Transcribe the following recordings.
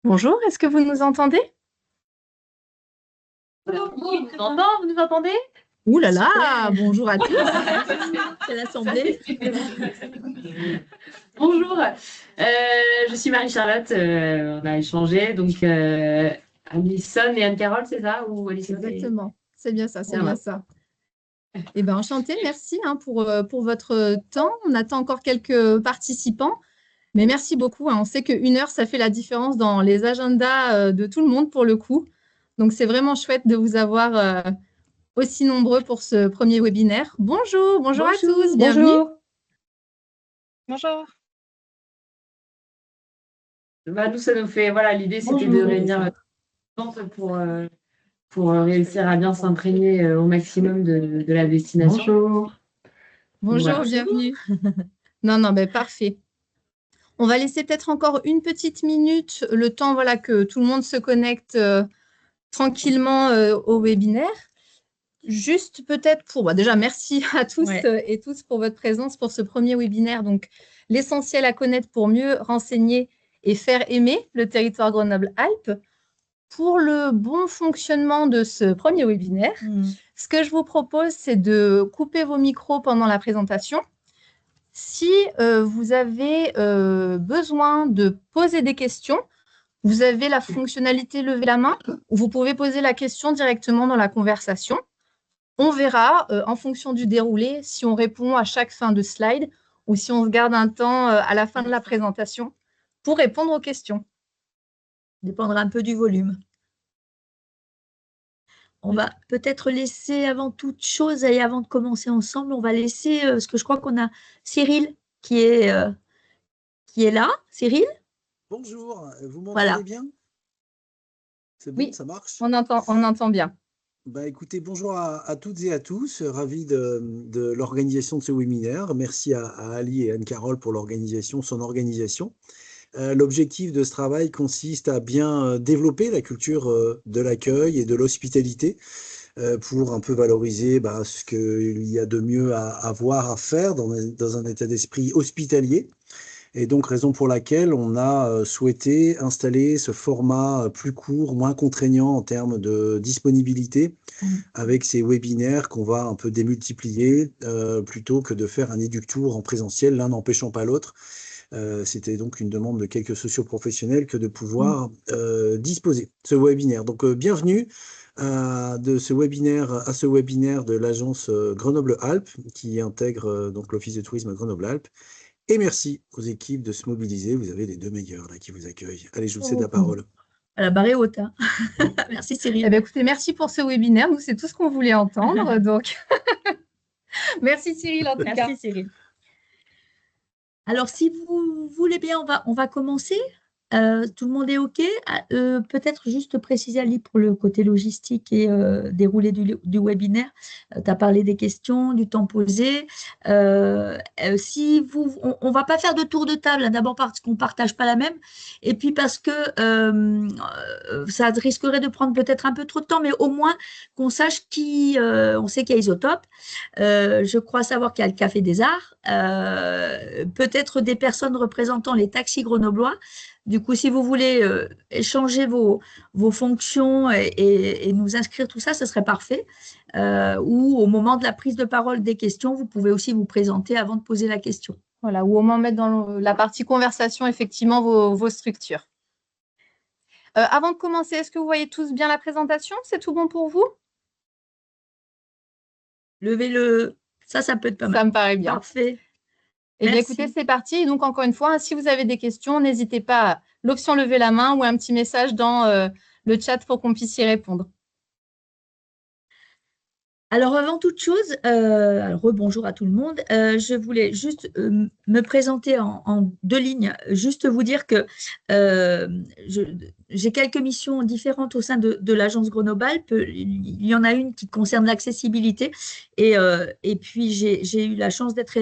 Bonjour, est-ce que vous nous entendez? Oui, on nous entend, vous nous entendez? Ouh là là, Super. bonjour à tous. C'est l'Assemblée. Bonjour, je suis Marie-Charlotte, on a échangé, donc Alison et Anne-Carole, c'est ça? Ou Alison Exactement, c'est bien ça, c'est bien Voilà. ça. Eh bien, enchantée, merci pour votre temps. On attend encore quelques participants, mais merci beaucoup, hein. On sait qu'une heure, ça fait la différence dans les agendas de tout le monde pour le coup. Donc, c'est vraiment chouette de vous avoir aussi nombreux pour ce premier webinaire. Bonjour, bonjour à tous, bienvenue. Bonjour. Bonjour. Bah, nous, ça nous fait, voilà, l'idée, c'était de Bonjour. réunir pour réussir à bien s'imprégner au maximum de la destination. Bonjour. Bonjour, Voilà. bienvenue. Non, non, mais parfait. On va laisser peut-être encore une petite minute, le temps voilà, que tout le monde se connecte tranquillement au webinaire. Juste peut-être pour, déjà merci à tous et toutes pour votre présence pour ce premier webinaire. Donc, l'essentiel à connaître pour mieux renseigner et faire aimer le territoire Grenoble-Alpes. Pour le bon fonctionnement de ce premier webinaire, ce que je vous propose, c'est de couper vos micros pendant la présentation. Si vous avez besoin de poser des questions, vous avez la fonctionnalité lever la main où vous pouvez poser la question directement dans la conversation. On verra en fonction du déroulé si on répond à chaque fin de slide ou si on se garde un temps à la fin de la présentation pour répondre aux questions. Ça dépendra un peu du volume. On va peut-être laisser avant toute chose et avant de commencer ensemble, on va laisser, parce que je crois qu'on a Cyril qui est là. Cyril? Bonjour, vous m'entendez Voilà. bien? C'est bon, Oui, ça marche? on entend bien. Bah, écoutez, bonjour à toutes et à tous, ravi de l'organisation de ce webinaire. Merci à Ali et Anne-Carole pour son organisation. L'objectif de ce travail consiste à bien développer la culture de l'accueil et de l'hospitalité pour un peu valoriser ce qu'il y a de mieux à voir, à faire dans un état d'esprit hospitalier. Et donc, raison pour laquelle on a souhaité installer ce format plus court, moins contraignant en termes de disponibilité, avec ces webinaires qu'on va un peu démultiplier, plutôt que de faire un éductour en présentiel, l'un n'empêchant pas l'autre. C'était donc une demande de quelques socioprofessionnels que de pouvoir disposer ce webinaire. Donc, bienvenue à ce webinaire de l'agence Grenoble-Alpes, qui intègre donc l'Office de tourisme Grenoble-Alpes. Et merci aux équipes de se mobiliser. Vous avez les deux meilleurs là qui vous accueillent. Allez, je vous cède la parole. À la barre est haute. Hein. Merci Cyril. Eh bien, écoutez, merci pour ce webinaire. Nous, c'est tout ce qu'on voulait entendre. Donc, merci Cyril en tout cas. Merci Cyril. Alors, si vous voulez bien, on va commencer. Tout le monde est OK. Peut-être juste préciser, Ali, pour le côté logistique et déroulé du webinaire. Tu as parlé des questions, du temps posé. Si on ne va pas faire de tour de table, hein, d'abord parce qu'on ne partage pas la même, et puis parce que ça risquerait de prendre peut-être un peu trop de temps, mais au moins qu'on sache on sait qu'il y a Isotope. Je crois savoir qu'il y a le Café des Arts. Peut-être des personnes représentant les taxis grenoblois. Du coup, si vous voulez échanger vos fonctions et nous inscrire tout ça, ce serait parfait. Ou au moment de la prise de parole des questions, vous pouvez aussi vous présenter avant de poser la question. Voilà, ou au moins mettre dans la partie conversation, effectivement, vos structures. Avant de commencer, est-ce que vous voyez tous bien la présentation? C'est tout bon pour vous? Levez-le. Ça peut être pas mal. Ça me paraît bien. Parfait. Eh bien, écoutez, c'est parti. Et donc, encore une fois, si vous avez des questions, n'hésitez pas à l'option lever la main ou un petit message dans le chat pour qu'on puisse y répondre. Alors, avant toute chose, rebonjour à tout le monde. Je voulais juste me présenter en deux lignes, juste vous dire que j'ai quelques missions différentes au sein de l'agence Grenoble-Alpes. Il y en a une qui concerne l'accessibilité et puis j'ai eu la chance d'être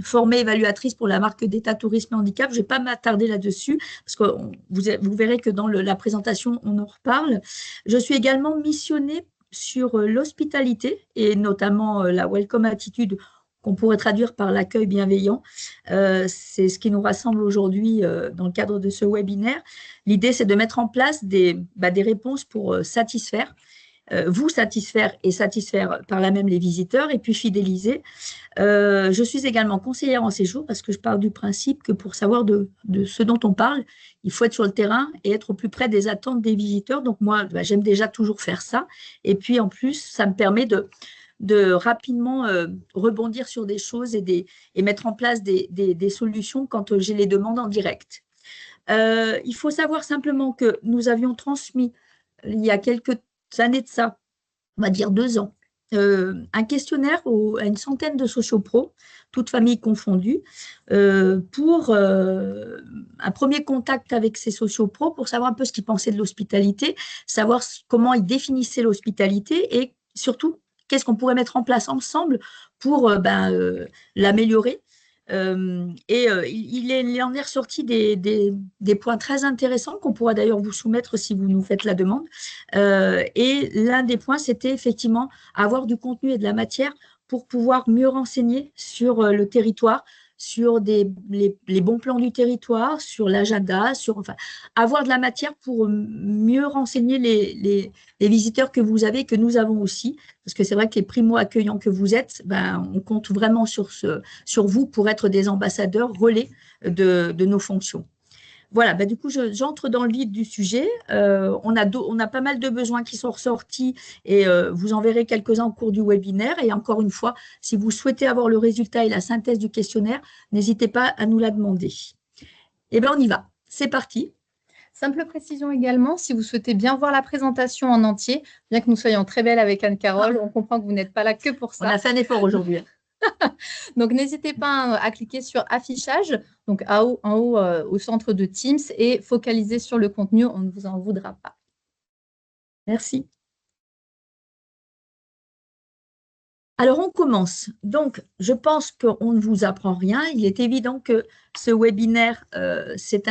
formée évaluatrice pour la marque d'État Tourisme et Handicap. Je ne vais pas m'attarder là-dessus parce que vous verrez que dans la présentation, on en reparle. Je suis également missionnée sur l'hospitalité et notamment la welcome attitude qu'on pourrait traduire par l'accueil bienveillant. C'est ce qui nous rassemble aujourd'hui dans le cadre de ce webinaire. L'idée, c'est de mettre en place des réponses pour vous satisfaire et satisfaire par là même les visiteurs et puis fidéliser. Je suis également conseillère en séjour parce que je pars du principe que pour savoir de ce dont on parle, il faut être sur le terrain et être au plus près des attentes des visiteurs. Donc moi, j'aime déjà toujours faire ça. Et puis en plus, ça me permet de rapidement rebondir sur des choses et mettre en place des solutions quand j'ai les demandes en direct. Il faut savoir simplement que nous avions transmis il y a quelques années de ça, on va dire 2 ans, un questionnaire à une centaine de sociopros, toutes familles confondues, pour un premier contact avec ces sociopros pour savoir un peu ce qu'ils pensaient de l'hospitalité, savoir comment ils définissaient l'hospitalité et surtout qu'est-ce qu'on pourrait mettre en place ensemble pour l'améliorer. Il en est ressorti des points très intéressants qu'on pourra d'ailleurs vous soumettre si vous nous faites la demande. Et l'un des points, c'était effectivement avoir du contenu et de la matière pour pouvoir mieux renseigner sur le territoire, sur les bons plans du territoire, sur l'agenda, enfin, avoir de la matière pour mieux renseigner les visiteurs que vous avez, que nous avons aussi, parce que c'est vrai que les primo-accueillants que vous êtes, on compte vraiment sur vous pour être des ambassadeurs relais de nos fonctions. Voilà, du coup, j'entre dans le vif du sujet. On a pas mal de besoins qui sont ressortis et vous en verrez quelques-uns au cours du webinaire. Et encore une fois, si vous souhaitez avoir le résultat et la synthèse du questionnaire, n'hésitez pas à nous la demander. Eh bien, on y va. C'est parti. Simple précision également, si vous souhaitez bien voir la présentation en entier, bien que nous soyons très belles avec Anne-Carole, on comprend que vous n'êtes pas là que pour ça. On a fait un effort aujourd'hui. Donc, n'hésitez pas à cliquer sur affichage, donc en haut au centre de Teams, et focaliser sur le contenu, on ne vous en voudra pas. Merci. Alors, on commence. Donc, je pense qu'on ne vous apprend rien. Il est évident que ce webinaire, c'est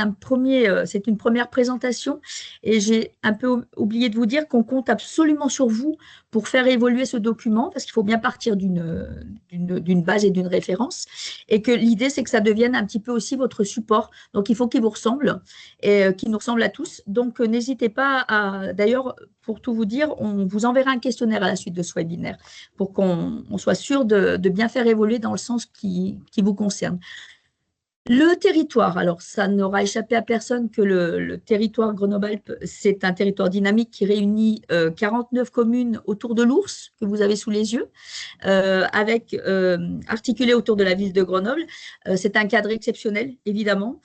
une première présentation et j'ai un peu oublié de vous dire qu'on compte absolument sur vous pour faire évoluer ce document parce qu'il faut bien partir d'une base et d'une référence et que l'idée, c'est que ça devienne un petit peu aussi votre support. Donc, il faut qu'il vous ressemble et qu'il nous ressemble à tous. Donc, n'hésitez pas d'ailleurs, pour tout vous dire, on vous enverra un questionnaire à la suite de ce webinaire pour qu'on soit sûr de bien faire évoluer dans le sens qui vous concerne. Le territoire, alors ça n'aura échappé à personne que le territoire Grenoble-Alpes, c'est un territoire dynamique qui réunit 49 communes autour de l'Ours, que vous avez sous les yeux, articulé autour de la ville de Grenoble. C'est un cadre exceptionnel, évidemment,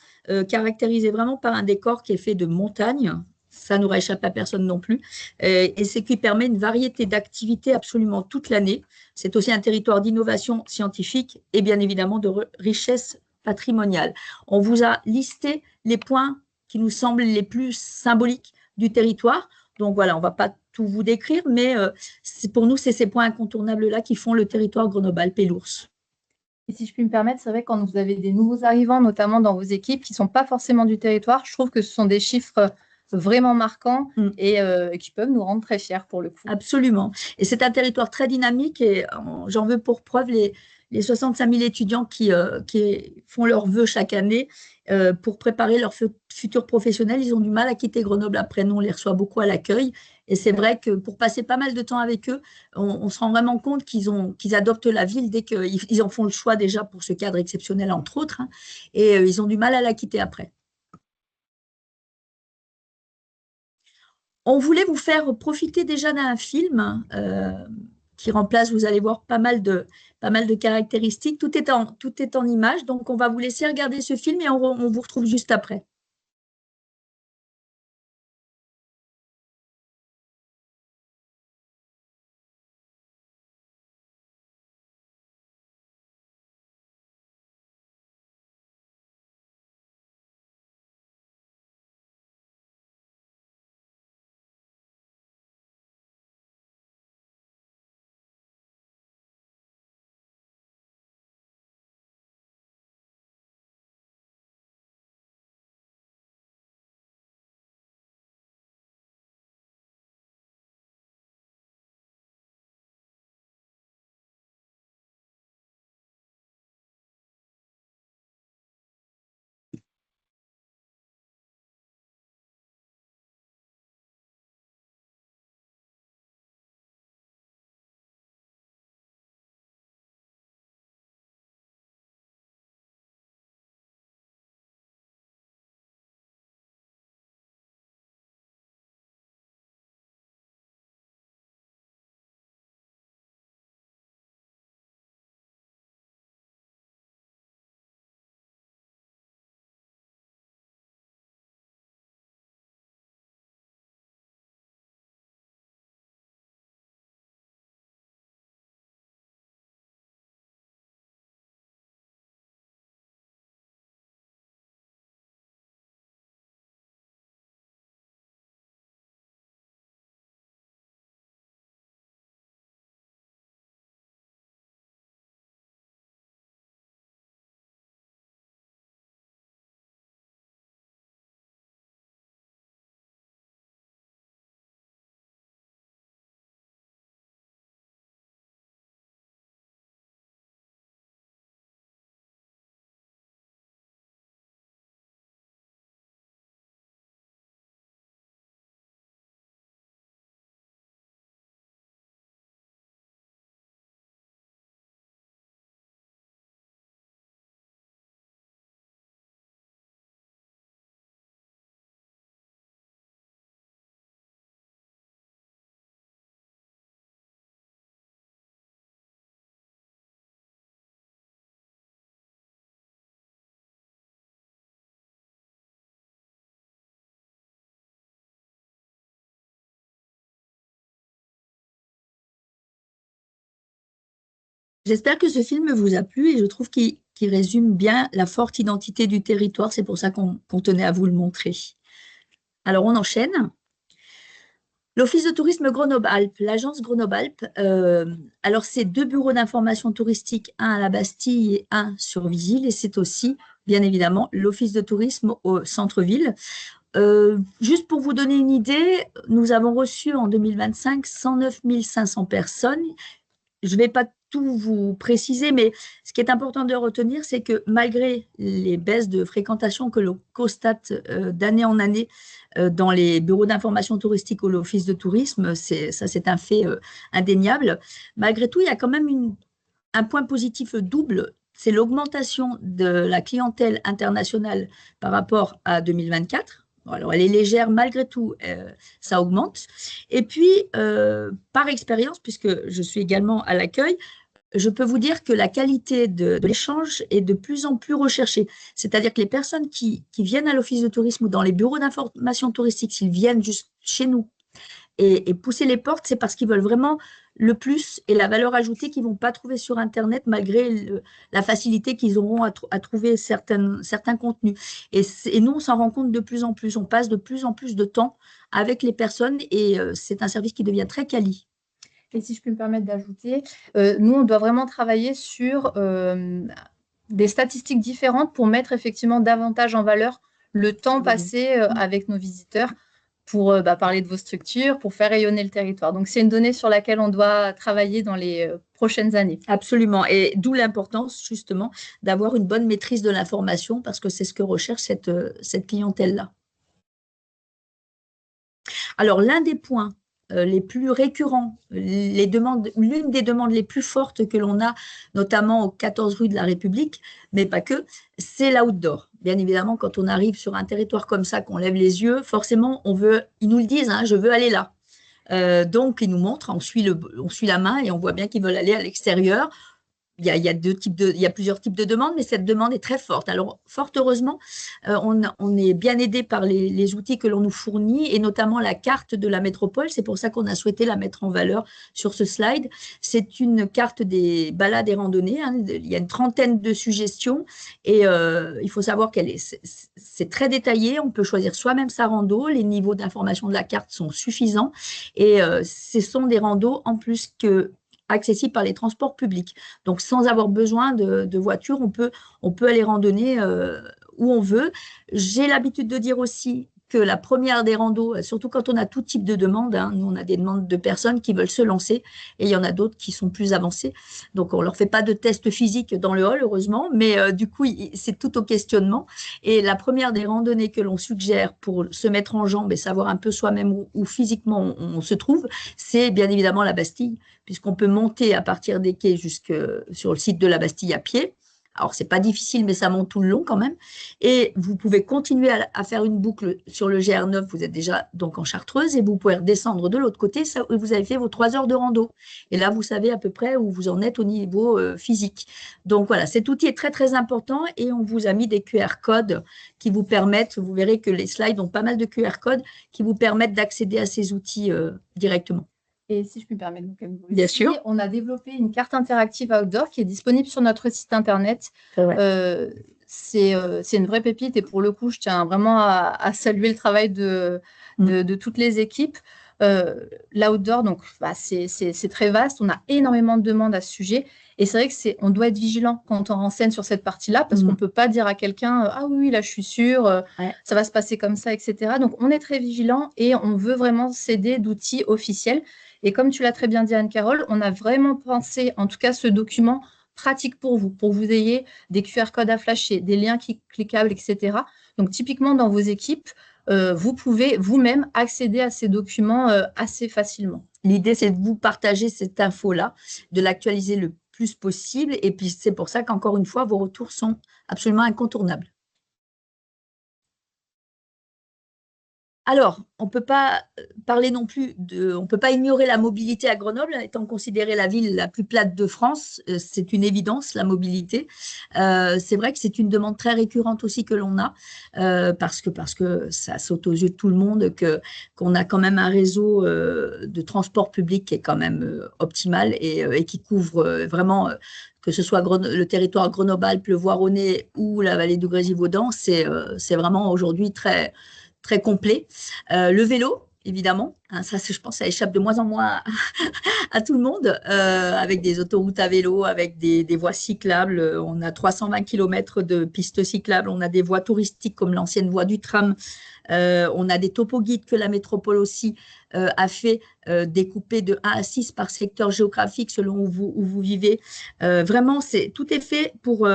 caractérisé vraiment par un décor qui est fait de montagnes. Ça n'aura échappé à personne non plus. Et c'est qui permet une variété d'activités absolument toute l'année. C'est aussi un territoire d'innovation scientifique et bien évidemment de richesse patrimoniale. On vous a listé les points qui nous semblent les plus symboliques du territoire. Donc voilà, on ne va pas tout vous décrire, mais pour nous, c'est ces points incontournables-là qui font le territoire Grenoble-Alpes et l'Ours. Et si je puis me permettre, c'est vrai quand vous avez des nouveaux arrivants, notamment dans vos équipes, qui ne sont pas forcément du territoire, je trouve que ce sont des chiffres vraiment marquants et qui peuvent nous rendre très fiers pour le coup. Absolument. Et c'est un territoire très dynamique et j'en veux pour preuve les 65 000 étudiants qui font leurs vœux chaque année pour préparer leur futur professionnel. Ils ont du mal à quitter Grenoble après. Nous, on les reçoit beaucoup à l'accueil. Et c'est vrai que pour passer pas mal de temps avec eux, on se rend vraiment compte qu'ils adoptent la ville dès qu'ils en font le choix déjà pour ce cadre exceptionnel, entre autres. Et ils ont du mal à la quitter après. On voulait vous faire profiter déjà d'un film qui remplace, vous allez voir, pas mal de caractéristiques. Tout est en images, donc on va vous laisser regarder ce film et on vous retrouve juste après. J'espère que ce film vous a plu et je trouve qu'il résume bien la forte identité du territoire. C'est pour ça qu'on tenait à vous le montrer. Alors, on enchaîne. L'Office de tourisme Grenoble-Alpes, l'agence Grenoble-Alpes, alors c'est 2 bureaux d'information touristique, un à la Bastille et un sur Visil, et c'est aussi, bien évidemment, l'Office de tourisme au centre-ville. Juste pour vous donner une idée, nous avons reçu en 2025 109 500 personnes. Je ne vais pas tout vous préciser, mais ce qui est important de retenir, c'est que malgré les baisses de fréquentation que l'on constate d'année en année dans les bureaux d'information touristique ou l'office de tourisme, c'est un fait indéniable. Malgré tout, il y a quand même un point positif double, c'est l'augmentation de la clientèle internationale par rapport à 2024. Alors, elle est légère malgré tout, ça augmente. Et puis, par expérience, puisque je suis également à l'accueil, je peux vous dire que la qualité de l'échange est de plus en plus recherchée. C'est-à-dire que les personnes qui viennent à l'office de tourisme ou dans les bureaux d'information touristique, s'ils viennent juste chez nous et pousser les portes, c'est parce qu'ils veulent vraiment le plus et la valeur ajoutée qu'ils ne vont pas trouver sur Internet malgré la facilité qu'ils auront à trouver certains contenus. Et nous, on s'en rend compte de plus en plus. On passe de plus en plus de temps avec les personnes et c'est un service qui devient très quali. Et si je peux me permettre d'ajouter, nous, on doit vraiment travailler sur des statistiques différentes pour mettre effectivement davantage en valeur le temps passé avec nos visiteurs pour parler de vos structures, pour faire rayonner le territoire. Donc, c'est une donnée sur laquelle on doit travailler dans les prochaines années. Absolument. Et d'où l'importance, justement, d'avoir une bonne maîtrise de l'information parce que c'est ce que recherche cette clientèle-là. Alors, l'un des points les plus récurrents, l'une des demandes les plus fortes que l'on a, notamment aux 14 rues de la République, mais pas que, c'est l'outdoor. Bien évidemment, quand on arrive sur un territoire comme ça, qu'on lève les yeux, forcément, ils nous le disent, hein, je veux aller là. Donc, ils nous montrent, on suit la main et on voit bien qu'ils veulent aller à l'extérieur. Il y a plusieurs types de demandes, mais cette demande est très forte. Alors, fort heureusement, on est bien aidé par les outils que l'on nous fournit et notamment la carte de la métropole. C'est pour ça qu'on a souhaité la mettre en valeur sur ce slide. C'est une carte des balades et randonnées. Hein. Il y a une trentaine de suggestions et il faut savoir c'est très détaillé. On peut choisir soi-même sa rando. Les niveaux d'information de la carte sont suffisants et ce sont des randos en plus accessibles par les transports publics. Donc, sans avoir besoin de voiture, on peut aller randonner où on veut. J'ai l'habitude de dire aussi que la première des randos, surtout quand on a tout type de demandes, hein, nous on a des demandes de personnes qui veulent se lancer et il y en a d'autres qui sont plus avancées. Donc, on ne leur fait pas de test physique dans le hall, heureusement, mais du coup, c'est tout au questionnement. Et la première des randonnées que l'on suggère pour se mettre en jambes et savoir un peu soi-même où physiquement on se trouve, c'est bien évidemment la Bastille, puisqu'on peut monter à partir des quais jusque sur le site de la Bastille à pied. Alors, ce n'est pas difficile, mais ça monte tout le long quand même. Et vous pouvez continuer à faire une boucle sur le GR9. Vous êtes déjà donc en Chartreuse et vous pouvez redescendre de l'autre côté. Vous avez fait vos 3 heures de rando. Et là, vous savez à peu près où vous en êtes au niveau physique. Donc, voilà, cet outil est très, très important et on vous a mis des QR codes qui vous permettent, vous verrez que les slides ont pas mal de QR codes qui vous permettent d'accéder à ces outils directement. Et si je peux me permettre, donc, bien sûr, on a développé une carte interactive outdoor qui est disponible sur notre site internet. C'est une vraie pépite et pour le coup, je tiens vraiment à saluer le travail de toutes les équipes. L'outdoor, donc, c'est très vaste. On a énormément de demandes à ce sujet. Et c'est vrai qu'on doit être vigilant quand on renseigne sur cette partie-là parce qu'on ne peut pas dire à quelqu'un « Ah oui, là, je suis sûre, ça va se passer comme ça, etc. » Donc, on est très vigilant et on veut vraiment s'aider d'outils officiels. Et comme tu l'as très bien dit, Anne-Carole, on a vraiment pensé, en tout cas, ce document pratique pour que vous ayez des QR codes à flasher, des liens cliquables, etc. Donc, typiquement, dans vos équipes, vous pouvez vous-même accéder à ces documents assez facilement. L'idée, c'est de vous partager cette info-là, de l'actualiser le plus possible. Et puis, c'est pour ça qu'encore une fois, vos retours sont absolument incontournables. Alors, on ne peut pas parler non plus on ne peut pas ignorer la mobilité à Grenoble, étant considérée la ville la plus plate de France. C'est une évidence, la mobilité. C'est vrai que c'est une demande très récurrente aussi que l'on a, parce que ça saute aux yeux de tout le monde, qu'on a quand même un réseau de transport public qui est quand même optimal et qui couvre vraiment, que ce soit le territoire Grenoble, Voironnais ou la vallée du Grésivaudan, c'est vraiment aujourd'hui très très complet. Le vélo, évidemment, hein, ça, je pense, ça échappe de moins en moins à tout le monde, avec des autoroutes à vélo, avec des voies cyclables. On a 320 km de pistes cyclables, on a des voies touristiques comme l'ancienne voie du tram. On a des topoguides que la métropole aussi a fait, découpés de 1 à 6 par secteur géographique selon où vous vivez. Vraiment, tout est fait pour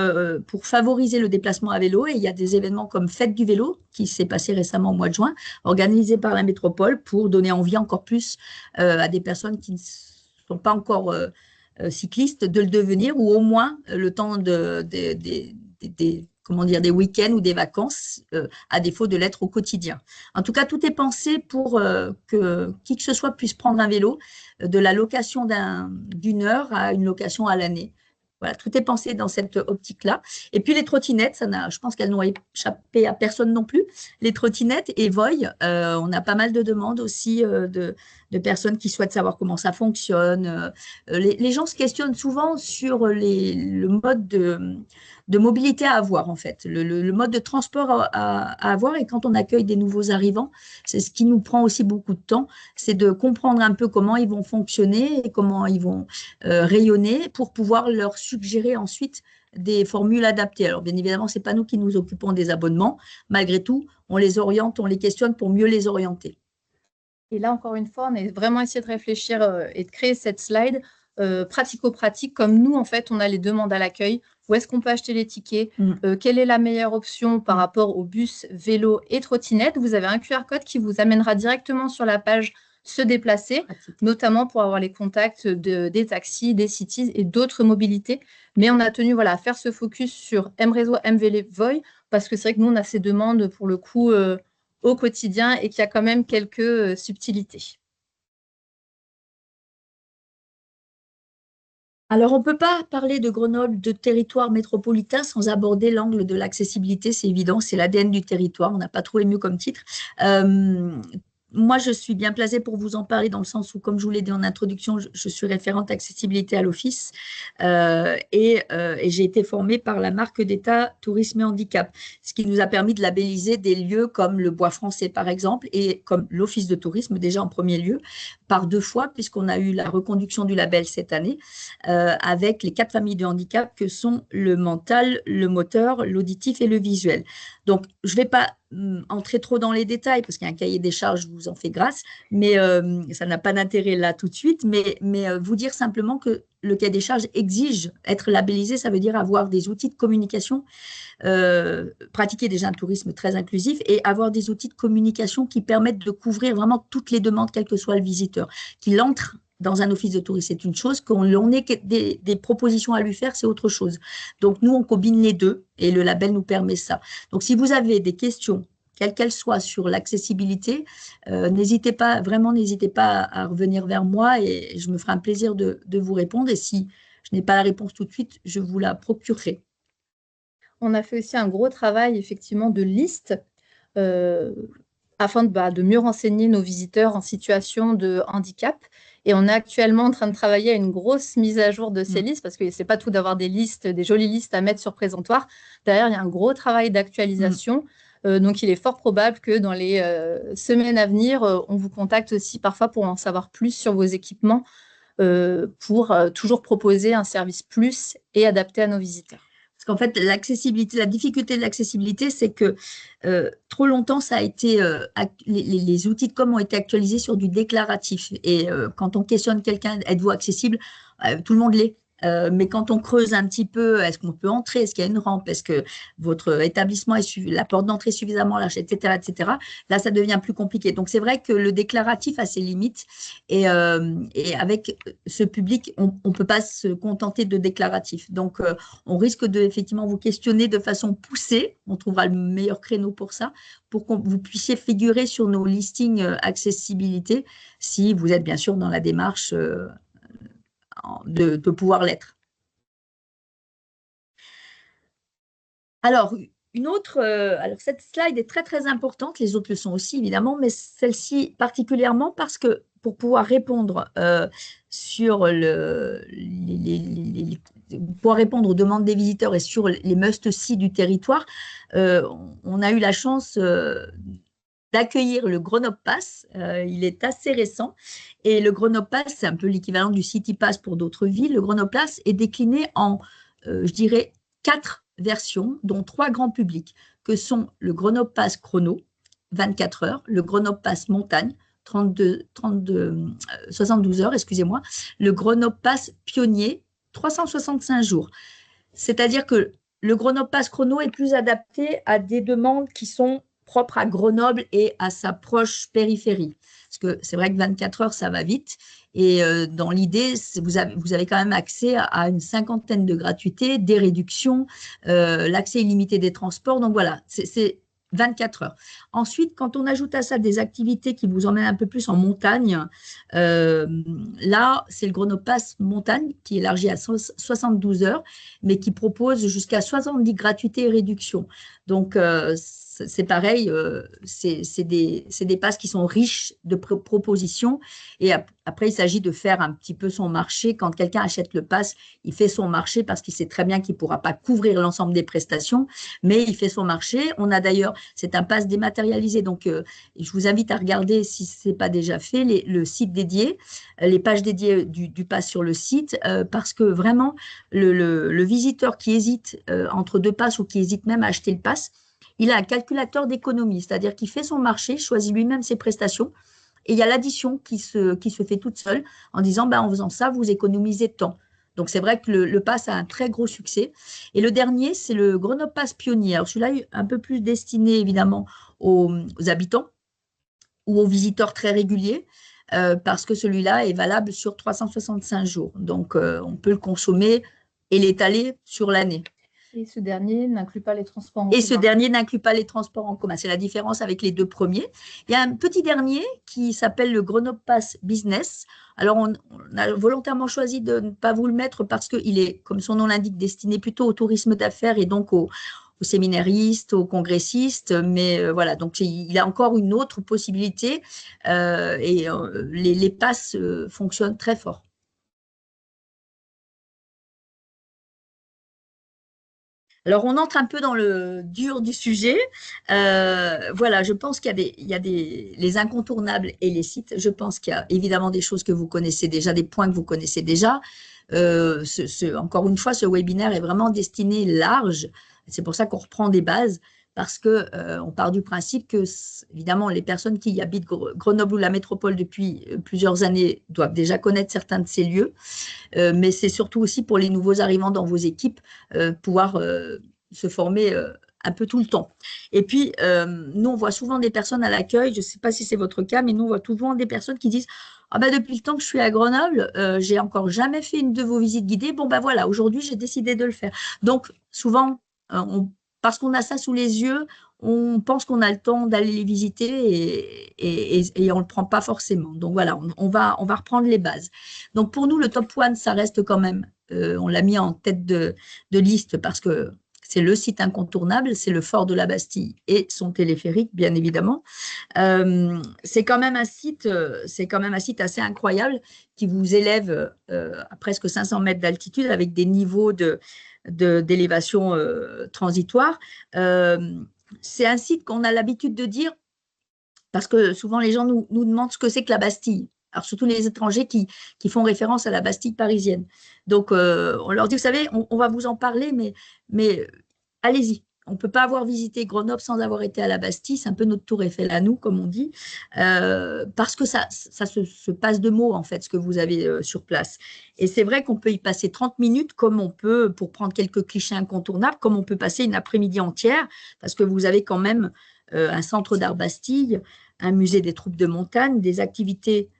favoriser le déplacement à vélo. Et il y a des événements comme Fête du vélo, qui s'est passé récemment au mois de juin, organisés par la métropole pour donner envie encore plus à des personnes qui ne sont pas encore cyclistes de le devenir, ou au moins le temps comment dire, des week-ends ou des vacances, à défaut de l'être au quotidien. En tout cas, tout est pensé pour que qui que ce soit puisse prendre un vélo, de la location d'une heure à une location à l'année. Voilà, tout est pensé dans cette optique-là. Et puis les trottinettes, je pense qu'elles n'ont échappé à personne non plus. Les trottinettes et Voy, on a pas mal de demandes aussi de personnes qui souhaitent savoir comment ça fonctionne. Les gens se questionnent souvent sur le mode de mobilité à avoir, en fait, le mode de transport à avoir. Et quand on accueille des nouveaux arrivants, c'est ce qui nous prend aussi beaucoup de temps, c'est de comprendre un peu comment ils vont fonctionner et comment ils vont rayonner pour pouvoir leur suggérer ensuite des formules adaptées. Alors, bien évidemment, ce n'est pas nous qui nous occupons des abonnements. Malgré tout, on les oriente, on les questionne pour mieux les orienter. Et là, encore une fois, on a vraiment essayé de réfléchir et de créer cette slide pratico-pratique, comme nous, en fait, on a les demandes à l'accueil. Où est-ce qu'on peut acheter les tickets? Quelle est la meilleure option par rapport au bus, vélo et trottinette? Vous avez un QR code qui vous amènera directement sur la page Se déplacer, notamment pour avoir les contacts des taxis, des cities et d'autres mobilités. Mais on a tenu à faire ce focus sur M-Réseau, M-Vélo, Voy, parce que c'est vrai que nous, on a ces demandes pour le coup au quotidien et qu'il y a quand même quelques subtilités. Alors, on ne peut pas parler de Grenoble, de territoire métropolitain, sans aborder l'angle de l'accessibilité, c'est évident, c'est l'ADN du territoire, on n'a pas trouvé mieux comme titre. Moi, je suis bien placée pour vous en parler dans le sens où, comme je vous l'ai dit en introduction, je suis référente accessibilité à l'Office et j'ai été formée par la marque d'État Tourisme et Handicap, ce qui nous a permis de labelliser des lieux comme le Bois Français, par exemple, et comme l'Office de tourisme, déjà en premier lieu, par 2 fois, puisqu'on a eu la reconduction du label cette année, avec les 4 familles de handicap que sont le mental, le moteur, l'auditif et le visuel. Donc, je ne vais pas entrer trop dans les détails parce qu'il y a un cahier des charges, je vous en fais grâce, mais ça n'a pas d'intérêt là tout de suite, mais vous dire simplement que le cahier des charges exige être labellisé, ça veut dire avoir des outils de communication, pratiquer déjà un tourisme très inclusif et avoir des outils de communication qui permettent de couvrir vraiment toutes les demandes, quel que soit le visiteur, qu'il entre dans un office de tourisme, c'est une chose, qu'on ait des propositions à lui faire, c'est autre chose. Donc, nous, on combine les deux et le label nous permet ça. Donc, si vous avez des questions, quelles qu'elles soient, sur l'accessibilité, n'hésitez pas à revenir vers moi et je me ferai un plaisir de vous répondre. Et si je n'ai pas la réponse tout de suite, je vous la procurerai. On a fait aussi un gros travail, effectivement, de liste afin de mieux renseigner nos visiteurs en situation de handicap. Et on est actuellement en train de travailler à une grosse mise à jour de ces listes, parce que ce n'est pas tout d'avoir des jolies listes à mettre sur présentoir. Derrière, il y a un gros travail d'actualisation. Donc, il est fort probable que dans les semaines à venir, on vous contacte aussi parfois pour en savoir plus sur vos équipements, pour toujours proposer un service plus et adapté à nos visiteurs. Parce qu'en fait, la difficulté de l'accessibilité, c'est que trop longtemps, ça a été les outils de com ont été actualisés sur du déclaratif. Et quand on questionne quelqu'un, êtes-vous accessible? Tout le monde l'est. Mais quand on creuse un petit peu, est-ce qu'on peut entrer? Est-ce qu'il y a une rampe? Est-ce que votre établissement la porte d'entrée est suffisamment large, etc., etc. Là, ça devient plus compliqué. Donc, c'est vrai que le déclaratif a ses limites. Et avec ce public, on ne peut pas se contenter de déclaratif. Donc, on risque de effectivement vous questionner de façon poussée. On trouvera le meilleur créneau pour ça, pour que vous puissiez figurer sur nos listings accessibilité, si vous êtes bien sûr dans la démarche de pouvoir l'être. Alors, alors cette slide est très très importante, les autres le sont aussi évidemment, mais celle-ci particulièrement parce que pour pouvoir répondre pouvoir répondre aux demandes des visiteurs et sur les must-see du territoire, on a eu la chance d'accueillir le Grenoble Pass. Il est assez récent. Et le Grenoble Pass, c'est un peu l'équivalent du City Pass pour d'autres villes. Le Grenoble Pass est décliné en, je dirais, 4 versions, dont 3 grands publics, que sont le Grenoble Pass Chrono, 24 heures, le Grenoble Pass Montagne, 72 heures, excusez-moi, le Grenoble Pass Pionnier, 365 jours. C'est-à-dire que le Grenoble Pass Chrono est plus adapté à des demandes qui sont propres à Grenoble et à sa proche périphérie. Parce que c'est vrai que 24 heures, ça va vite. Et dans l'idée, vous avez quand même accès à une cinquantaine de gratuités, des réductions, l'accès illimité des transports. Donc voilà, c'est 24 heures. Ensuite, quand on ajoute à ça des activités qui vous emmènent un peu plus en montagne, là, c'est le Grenoble Pass Montagne qui est élargi à 72 heures, mais qui propose jusqu'à 70 gratuités et réductions. Donc, c'est pareil, c'est des passes qui sont riches de propositions. Et après, il s'agit de faire un petit peu son marché. Quand quelqu'un achète le pass, il fait son marché parce qu'il sait très bien qu'il ne pourra pas couvrir l'ensemble des prestations, mais il fait son marché. On a d'ailleurs, c'est un pass dématérialisé, donc je vous invite à regarder, si ce n'est pas déjà fait, le site dédié, les pages dédiées du pass sur le site, parce que vraiment, le visiteur qui hésite entre deux passes ou qui hésite même à acheter le pass, il a un calculateur d'économie, c'est-à-dire qu'il fait son marché, choisit lui-même ses prestations, et il y a l'addition qui se fait toute seule en disant, ben, en faisant ça, vous économisez tant. Donc, c'est vrai que le pass a un très gros succès. Et le dernier, c'est le Grenoble Pass Pionnier. Alors, celui-là est un peu plus destiné, évidemment, aux habitants ou aux visiteurs très réguliers, parce que celui-là est valable sur 365 jours. Donc, on peut le consommer et l'étaler sur l'année. Et ce dernier n'inclut pas les transports en commun. Et ce dernier n'inclut pas les transports en commun. C'est la différence avec les deux premiers. Il y a un petit dernier qui s'appelle le Grenoble Pass Business. Alors, on a volontairement choisi de ne pas vous le mettre parce qu'il est, comme son nom l'indique, destiné plutôt au tourisme d'affaires et donc aux séminaristes, aux congressistes. Mais voilà, donc il a encore une autre possibilité et les passes fonctionnent très fort. Alors, on entre un peu dans le dur du sujet. Voilà, je pense qu'il y a les incontournables et les sites. Je pense qu'il y a évidemment des choses que vous connaissez déjà, des points que vous connaissez déjà. Encore une fois, ce webinaire est vraiment destiné large. C'est pour ça qu'on reprend des bases, parce qu'on part du principe que, évidemment, les personnes qui habitent Grenoble ou la métropole depuis plusieurs années doivent déjà connaître certains de ces lieux. Mais c'est surtout aussi pour les nouveaux arrivants dans vos équipes, pouvoir se former un peu tout le temps. Et puis, nous, on voit souvent des personnes à l'accueil, je ne sais pas si c'est votre cas, mais nous, on voit souvent des personnes qui disent « Ah ben, depuis le temps que je suis à Grenoble, j'ai encore jamais fait une de vos visites guidées. Bon, ben voilà, aujourd'hui, j'ai décidé de le faire. » Donc, souvent, parce qu'on a ça sous les yeux, on pense qu'on a le temps d'aller les visiter et on ne le prend pas forcément. Donc voilà, on va reprendre les bases. Donc pour nous, le top one, ça reste quand même, on l'a mis en tête de liste parce que c'est le site incontournable, c'est le fort de la Bastille et son téléphérique, bien évidemment. C'est quand même un site assez incroyable qui vous élève à presque 500 mètres d'altitude avec des niveaux d'élévation transitoire. C'est un site qu'on a l'habitude de dire, parce que souvent les gens nous demandent ce que c'est que la Bastille. Alors surtout les étrangers qui font référence à la Bastille parisienne. Donc on leur dit, vous savez, on va vous en parler, mais allez-y, on peut pas avoir visité Grenoble sans avoir été à la Bastille. C'est un peu notre tour Eiffel à nous, comme on dit, parce que ça se passe de mots, en fait, ce que vous avez sur place. Et c'est vrai qu'on peut y passer 30 minutes, comme on peut, pour prendre quelques clichés incontournables, comme on peut passer une après-midi entière, parce que vous avez quand même un centre d'art Bastille, un musée des troupes de montagne, des activités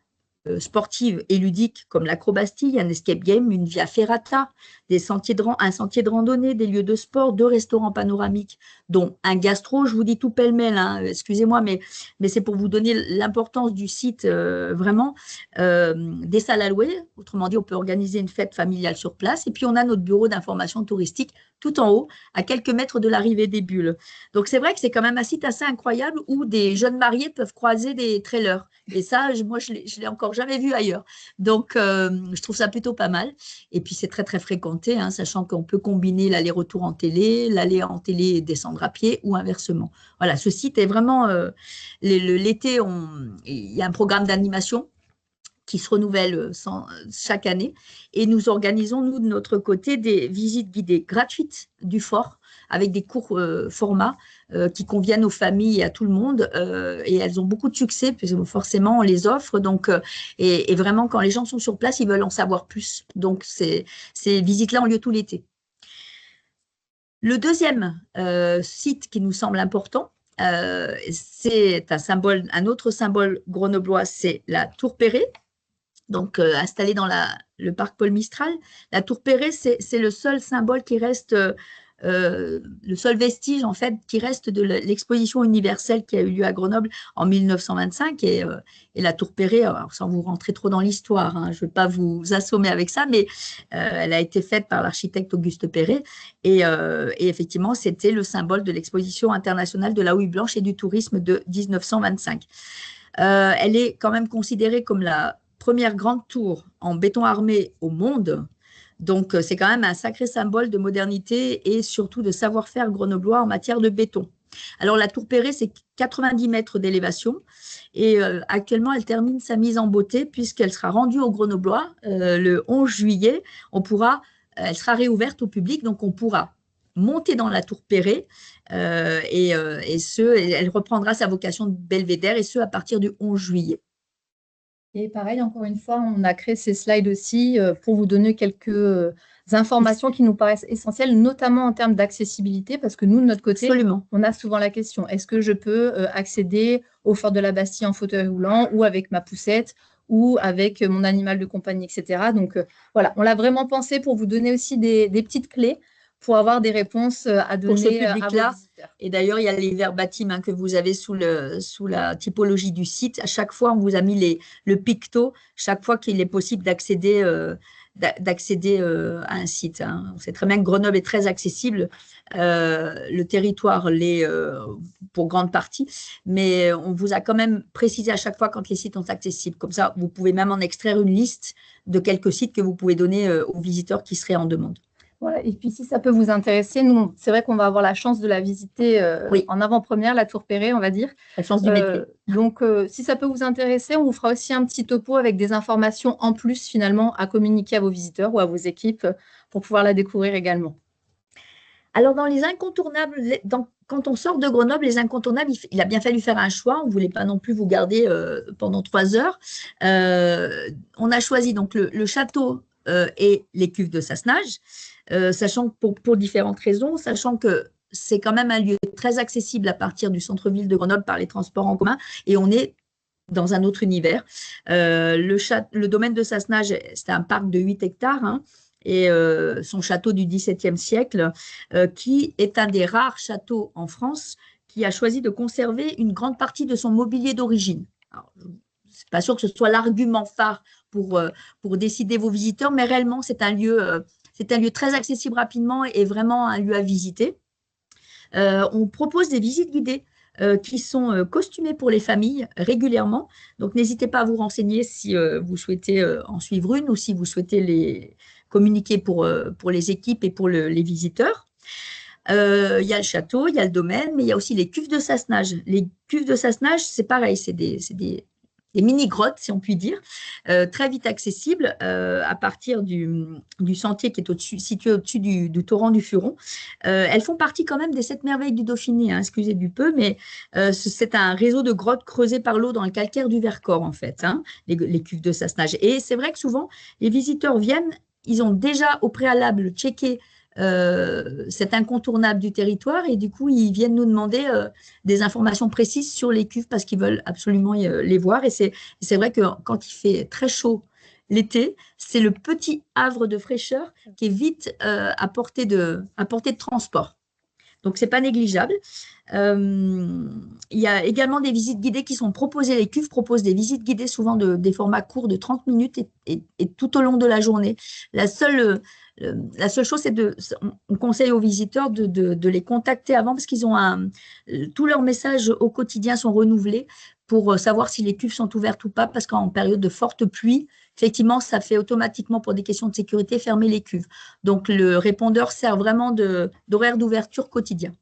sportives et ludiques comme l'acrobastie, un escape game, une via ferrata, un sentier de randonnée, des lieux de sport, 2 restaurants panoramiques, dont un gastro, je vous dis tout pêle-mêle, hein, excusez-moi, mais c'est pour vous donner l'importance du site vraiment, des salles à louer, autrement dit, on peut organiser une fête familiale sur place, et puis on a notre bureau d'information touristique tout en haut, à quelques mètres de l'arrivée des bulles. Donc c'est vrai que c'est quand même un site assez incroyable où des jeunes mariés peuvent croiser des trailers. Et ça, moi, je l'ai encore jamais vu ailleurs. Donc, je trouve ça plutôt pas mal. Et puis, c'est très, très fréquenté, hein, sachant qu'on peut combiner l'aller-retour en télé, l'aller en télé et descendre à pied ou inversement. Voilà, ce site est vraiment… l'été, il y a un programme d'animation qui se renouvelle chaque année. Et nous organisons, nous, de notre côté, des visites guidées gratuites du fort avec des courts formats qui conviennent aux familles et à tout le monde. Et elles ont beaucoup de succès, puisque forcément, on les offre. Donc, et vraiment, quand les gens sont sur place, ils veulent en savoir plus. Donc, ces visites-là ont lieu tout l'été. Le deuxième site qui nous semble important, c'est un autre symbole grenoblois, c'est la Tour Perret. Donc, installée dans le parc Paul Mistral. La Tour Perret, c'est le seul symbole qui reste, le seul vestige, en fait, qui reste de l'exposition universelle qui a eu lieu à Grenoble en 1925. Et la Tour Perret, alors, sans vous rentrer trop dans l'histoire, hein, je ne vais pas vous assommer avec ça, mais elle a été faite par l'architecte Auguste Perret. Et effectivement, c'était le symbole de l'exposition internationale de la houille blanche et du tourisme de 1925. Elle est quand même considérée comme la première grande tour en béton armé au monde. Donc, c'est quand même un sacré symbole de modernité et surtout de savoir-faire grenoblois en matière de béton. Alors, la Tour Perret, c'est 90 mètres d'élévation et actuellement, elle termine sa mise en beauté puisqu'elle sera rendue aux Grenoblois le 11 juillet. Elle sera réouverte au public, donc on pourra monter dans la Tour Perret elle reprendra sa vocation de belvédère et ce, à partir du 11 juillet. Et pareil, encore une fois, on a créé ces slides aussi pour vous donner quelques informations qui nous paraissent essentielles, notamment en termes d'accessibilité, parce que nous, de notre côté, Absolument. on a souvent la question, est-ce que je peux accéder au fort de la Bastille en fauteuil roulant ou avec ma poussette ou avec mon animal de compagnie, etc. Donc, voilà, on l'a vraiment pensé pour vous donner aussi des petites clés pour avoir des réponses à donner pour ce public-là. à vos visiteurs. Et d'ailleurs, il y a les verbatim que vous avez sous la typologie du site. À chaque fois, on vous a mis le picto, chaque fois qu'il est possible d'accéder à un site. Hein. On sait très bien que Grenoble est très accessible. Le territoire l'est pour grande partie, mais on vous a quand même précisé à chaque fois quand les sites sont accessibles. Comme ça, vous pouvez même en extraire une liste de quelques sites que vous pouvez donner aux visiteurs qui seraient en demande. Voilà. Et puis, si ça peut vous intéresser, nous, c'est vrai qu'on va avoir la chance de la visiter oui. en avant-première, la Tour Perret, on va dire. La chance du métier. Donc, si ça peut vous intéresser, on vous fera aussi un petit topo avec des informations en plus, finalement, à communiquer à vos visiteurs ou à vos équipes pour pouvoir la découvrir également. Alors, dans les incontournables, quand on sort de Grenoble, les incontournables, il a bien fallu faire un choix. On ne voulait pas non plus vous garder pendant 3 heures. On a choisi donc le château et les cuves de Sassenage, sachant que pour différentes raisons, sachant que c'est quand même un lieu très accessible à partir du centre-ville de Grenoble par les transports en commun et on est dans un autre univers. Le domaine de Sassenage, c'est un parc de 8 hectares hein, et son château du XVIIe siècle, qui est un des rares châteaux en France qui a choisi de conserver une grande partie de son mobilier d'origine. C'est pas sûr que ce soit l'argument phare pour décider vos visiteurs, mais réellement, c'est un lieu très accessible rapidement et vraiment un lieu à visiter. On propose des visites guidées qui sont costumées pour les familles régulièrement. Donc, n'hésitez pas à vous renseigner si vous souhaitez en suivre une ou si vous souhaitez les communiquer pour les équipes et pour les visiteurs. Il y a le château, il y a le domaine, mais il y a aussi les cuves de Sassenage. Les cuves de Sassenage, c'est pareil, c'est des des mini-grottes, si on peut dire, très vite accessibles à partir du sentier qui est situé au-dessus du torrent du Furon. Elles font partie quand même des 7 merveilles du Dauphiné, hein, excusez du peu, mais c'est un réseau de grottes creusées par l'eau dans le calcaire du Vercors, en fait, hein, les cuves de Sassenage. Et c'est vrai que souvent, les visiteurs viennent, ils ont déjà au préalable checké cet incontournable du territoire et du coup, ils viennent nous demander des informations précises sur les cuves parce qu'ils veulent absolument les voir. Et c'est vrai que quand il fait très chaud l'été, c'est le petit havre de fraîcheur qui est vite à portée de transport. Donc, ce n'est pas négligeable. Il y a également des visites guidées qui sont proposées. Les cuves proposent des visites guidées, souvent des formats courts de 30 minutes et tout au long de la journée. La seule chose, c'est on conseille aux visiteurs de les contacter avant parce qu'ils ont tous leurs messages au quotidien sont renouvelés pour savoir si les cuves sont ouvertes ou pas, parce qu'en période de forte pluie, effectivement, ça fait automatiquement, pour des questions de sécurité, fermer les cuves. Donc, le répondeur sert vraiment d'horaire d'ouverture quotidien.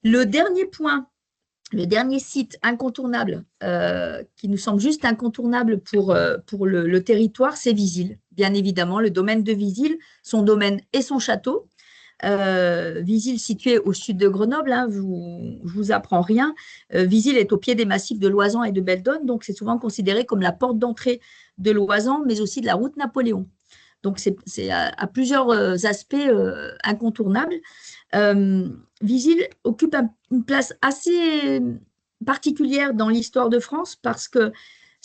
Le dernier point, le dernier site incontournable qui nous semble juste incontournable pour le territoire, c'est Visil. Bien évidemment, le domaine de Visil, son domaine et son château. Visil situé au sud de Grenoble, hein, je vous apprends rien. Visil est au pied des massifs de Loisan et de Beldonne, donc c'est souvent considéré comme la porte d'entrée de Loisan, mais aussi de la route Napoléon. Donc c'est à plusieurs aspects incontournables. Visil occupe une place assez particulière dans l'histoire de France parce que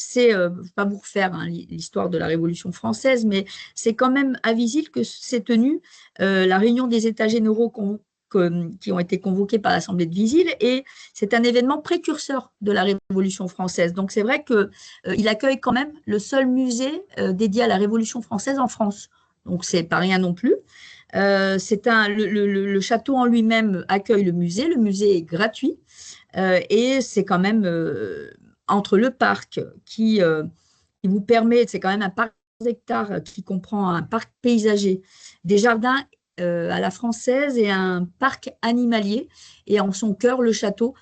c'est, je ne vais pas vous refaire hein, l'histoire de la Révolution française, mais c'est quand même à Visil que s'est tenue la réunion des États généraux qui ont été convoqués par l'Assemblée de Visil, et c'est un événement précurseur de la Révolution française. Donc c'est vrai qu'il accueille quand même le seul musée dédié à la Révolution française en France. Donc c'est pas rien non plus. Le château en lui-même accueille le musée est gratuit et c'est quand même entre le parc qui vous permet, c'est quand même un parc d'hectares qui comprend un parc paysager, des jardins à la française et un parc animalier, et en son cœur, le château.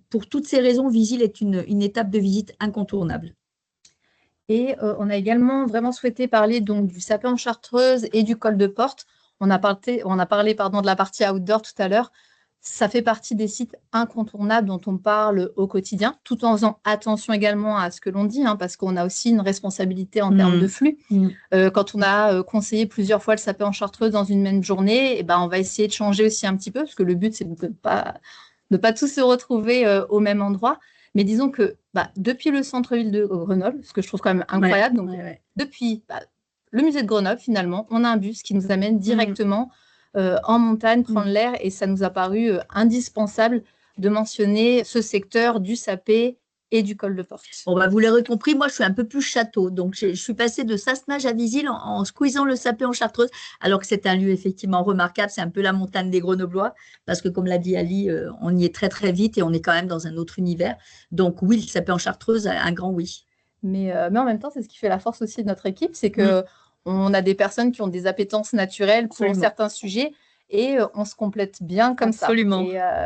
Pour toutes ces raisons, Visil est une étape de visite incontournable. Et on a également vraiment souhaité parler donc, du sapin en Chartreuse et du col de Porte. On a parlé de la partie outdoor tout à l'heure. Ça fait partie des sites incontournables dont on parle au quotidien, tout en faisant attention également à ce que l'on dit, hein, parce qu'on a aussi une responsabilité en termes de flux. Quand on a conseillé plusieurs fois le sapin en Chartreuse dans une même journée, et ben, on va essayer de changer aussi un petit peu, parce que le but, c'est de ne pas tous se retrouver au même endroit. Mais disons que depuis le centre-ville de Grenoble, ce que je trouve quand même incroyable, depuis le musée de Grenoble, finalement, on a un bus qui nous amène directement en montagne, prendre l'air, et ça nous a paru indispensable de mentionner ce secteur du Sapé et du col de Porte. Bon, vous l'aurez compris, moi je suis un peu plus château, donc je suis passée de Sassenage à Visil en squeezant le Sapé en Chartreuse, alors que c'est un lieu effectivement remarquable, c'est un peu la montagne des Grenoblois, parce que comme l'a dit Ali, on y est très très vite et on est quand même dans un autre univers. Donc oui, le Sapé en Chartreuse, un grand oui. Mais en même temps, c'est ce qui fait la force aussi de notre équipe, c'est que on a des personnes qui ont des appétences naturelles pour certains sujets et on se complète bien comme ça. Et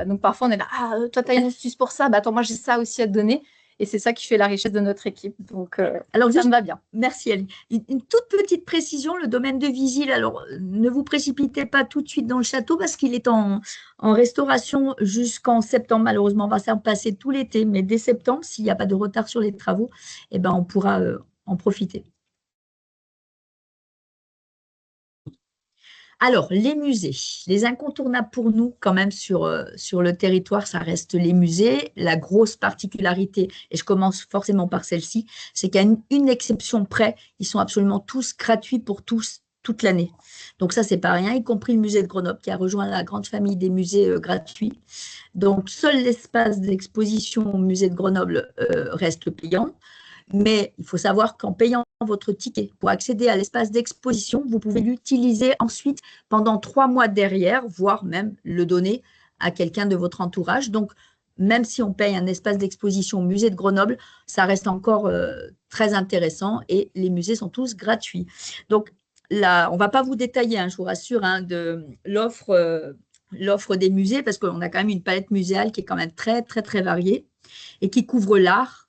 donc parfois on est là, toi tu as une astuce pour ça, attends, moi j'ai ça aussi à te donner. Et c'est ça qui fait la richesse de notre équipe. Donc alors, ça me va bien. Merci Ali. Une toute petite précision, le domaine de Visil, alors ne vous précipitez pas tout de suite dans le château parce qu'il est en restauration jusqu'en septembre. Malheureusement, on va s'en passer tout l'été, mais dès septembre, s'il n'y a pas de retard sur les travaux, on pourra en profiter. Alors, les musées, les incontournables pour nous quand même sur le territoire, ça reste les musées. La grosse particularité, et je commence forcément par celle-ci, c'est qu'à une exception près, ils sont absolument tous gratuits pour tous, toute l'année. Donc ça, c'est pas rien, y compris le musée de Grenoble qui a rejoint la grande famille des musées gratuits. Donc, seul l'espace d'exposition au musée de Grenoble reste payant. Mais il faut savoir qu'en payant votre ticket pour accéder à l'espace d'exposition, vous pouvez l'utiliser ensuite pendant 3 mois derrière, voire même le donner à quelqu'un de votre entourage. Donc, même si on paye un espace d'exposition au musée de Grenoble, ça reste encore très intéressant et les musées sont tous gratuits. Donc, là, on ne va pas vous détailler, je vous rassure, de l'offre des musées parce qu'on a quand même une palette muséale qui est quand même très, très, très variée et qui couvre l'art,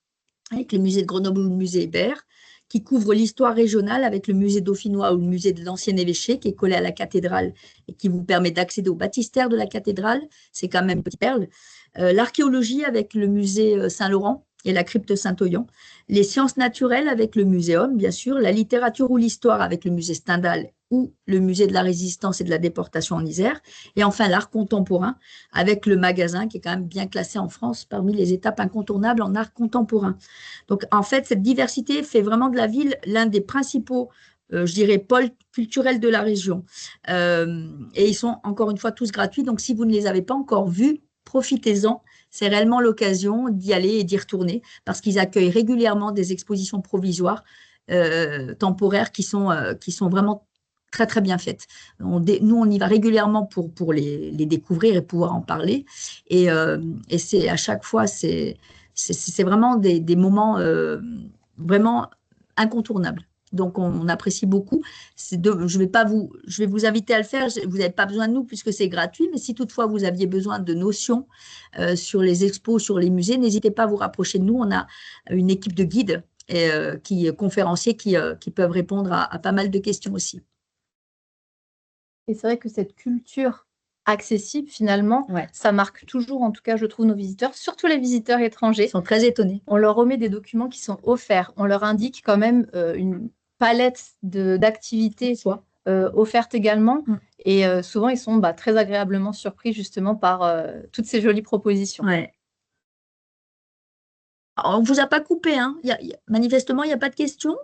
avec le musée de Grenoble ou le musée Hébert, qui couvre l'histoire régionale avec le musée dauphinois ou le musée de l'ancien évêché qui est collé à la cathédrale et qui vous permet d'accéder au baptistère de la cathédrale. C'est quand même une petite perle. L'archéologie avec le musée Saint-Laurent et la crypte Saint-Oyen. Les sciences naturelles avec le muséum, bien sûr. La littérature ou l'histoire avec le musée Stendhal ou le musée de la résistance et de la déportation en Isère. Et enfin, l'art contemporain avec le magasin qui est quand même bien classé en France parmi les étapes incontournables en art contemporain. Donc, en fait, cette diversité fait vraiment de la ville l'un des principaux, je dirais, pôles culturels de la région. Et ils sont, encore une fois, tous gratuits. Donc, si vous ne les avez pas encore vus, profitez-en. C'est réellement l'occasion d'y aller et d'y retourner parce qu'ils accueillent régulièrement des expositions provisoires, temporaires qui sont vraiment très, très bien faites. Nous, on y va régulièrement pour les découvrir et pouvoir en parler. Et c'est à chaque fois, c'est vraiment des moments vraiment incontournables. Donc, on apprécie beaucoup. Je vais vous inviter à le faire. Vous n'avez pas besoin de nous puisque c'est gratuit. Mais si toutefois vous aviez besoin de notions sur les expos, sur les musées, n'hésitez pas à vous rapprocher de nous. On a une équipe de guides conférenciers qui peuvent répondre à pas mal de questions aussi. Et c'est vrai que cette culture accessible, finalement, ça marque toujours, en tout cas, je trouve, nos visiteurs, surtout les visiteurs étrangers. Ils sont très étonnés. On leur remet des documents qui sont offerts. On leur indique quand même une palette d'activités offertes également. Et souvent, ils sont très agréablement surpris, justement, par toutes ces jolies propositions. Ouais. Alors, on ne vous a pas coupé, hein. Manifestement, il n'y a pas de questions.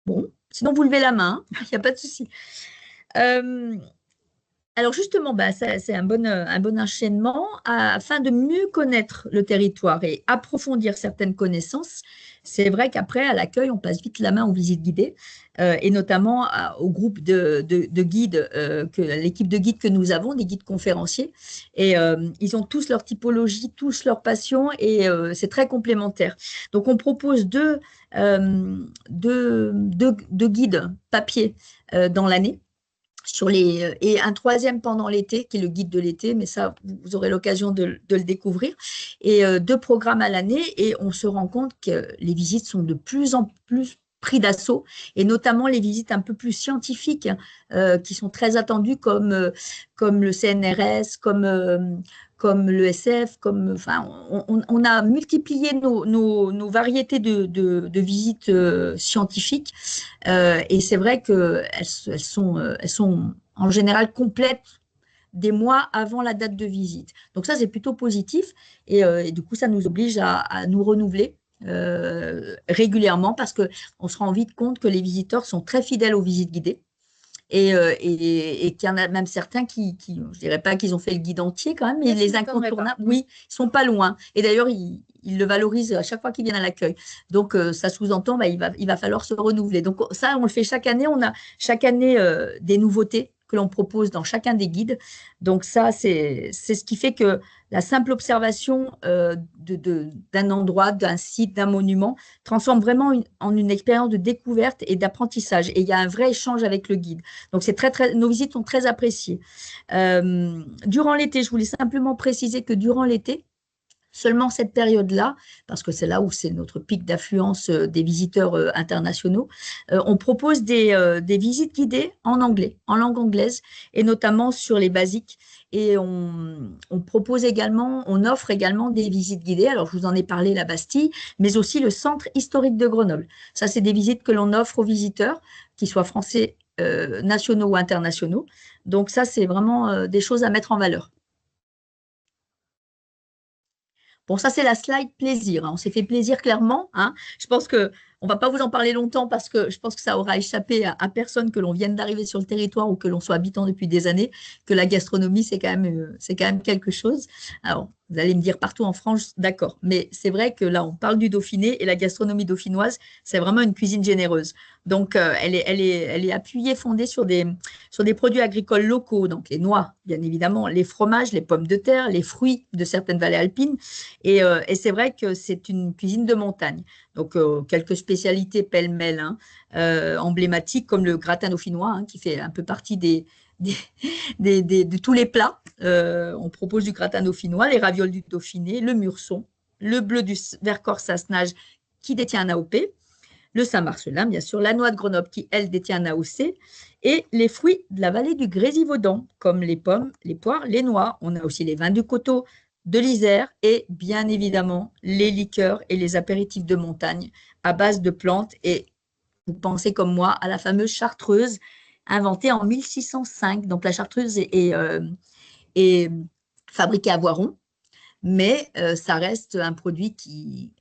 Bon, sinon, vous levez la main. Il n'y a pas de souci. Alors justement, c'est un bon enchaînement. Afin de mieux connaître le territoire et approfondir certaines connaissances, c'est vrai qu'après, à l'accueil, on passe vite la main aux visites guidées et notamment au groupe de guides, l'équipe de guides que nous avons, des guides conférenciers. Et ils ont tous leur typologie, tous leur passion et c'est très complémentaire. Donc, on propose deux guides papier dans l'année. Et un troisième pendant l'été, qui est le guide de l'été, mais ça, vous aurez l'occasion de le découvrir. Et 2 programmes à l'année, et on se rend compte que les visites sont de plus en plus pris d'assaut, et notamment les visites un peu plus scientifiques qui sont très attendues, comme le CNRS, comme le SF, on a multiplié nos variétés de visites scientifiques et c'est vrai qu'elles sont en général complètes des mois avant la date de visite. Donc ça, c'est plutôt positif et du coup, ça nous oblige à nous renouveler régulièrement parce qu'on se rend vite compte que les visiteurs sont très fidèles aux visites guidées. Et qu'il y en a même certains qui je dirais pas qu'ils ont fait le guide entier quand même, mais les incontournables, oui, ils sont pas loin. Et d'ailleurs, ils le valorisent à chaque fois qu'ils viennent à l'accueil. Donc, ça sous-entend, il va falloir se renouveler. Donc, ça, on le fait chaque année. On a chaque année des nouveautés que l'on propose dans chacun des guides. Donc, ça, c'est ce qui fait que la simple observation d'un endroit, d'un site, d'un monument transforme vraiment en une expérience de découverte et d'apprentissage. Et il y a un vrai échange avec le guide. Donc, nos visites sont très appréciées. Durant l'été, je voulais simplement préciser que durant l'été, seulement cette période-là, parce que c'est là où c'est notre pic d'affluence des visiteurs internationaux, on propose des visites guidées en anglais, en langue anglaise, et notamment sur les basiques. Et on offre également des visites guidées. Alors, je vous en ai parlé, la Bastille, mais aussi le centre historique de Grenoble. Ça, c'est des visites que l'on offre aux visiteurs, qu'ils soient français, nationaux ou internationaux. Donc, ça, c'est vraiment des choses à mettre en valeur. Bon, ça, c'est la slide plaisir. On s'est fait plaisir clairement. Je pense qu'on ne va pas vous en parler longtemps parce que je pense que ça aura échappé à personne que l'on vienne d'arriver sur le territoire ou que l'on soit habitant depuis des années, que la gastronomie, c'est quand même quelque chose. Alors, vous allez me dire partout en France, d'accord. Mais c'est vrai que là, on parle du Dauphiné et la gastronomie dauphinoise, c'est vraiment une cuisine généreuse. Donc, elle est appuyée, fondée sur des produits agricoles locaux, donc les noix, bien évidemment, les fromages, les pommes de terre, les fruits de certaines vallées alpines. Et c'est vrai que c'est une cuisine de montagne. Donc, quelques spécialités pêle-mêle emblématiques, comme le gratin dauphinois, qui fait un peu partie de tous les plats. On propose du gratin dauphinois, les ravioles du Dauphiné, le mûrson, le bleu du Vercors Sassenage qui détient un AOP, le Saint-Marcelin, bien sûr, la noix de Grenoble qui, elle, détient un AOC, et les fruits de la vallée du Grésivaudan, comme les pommes, les poires, les noix. On a aussi les vins du Coteau, de l'Isère et bien évidemment les liqueurs et les apéritifs de montagne à base de plantes. Et vous pensez comme moi à la fameuse chartreuse inventée en 1605. Donc la chartreuse est fabriquée à Voiron, mais ça reste un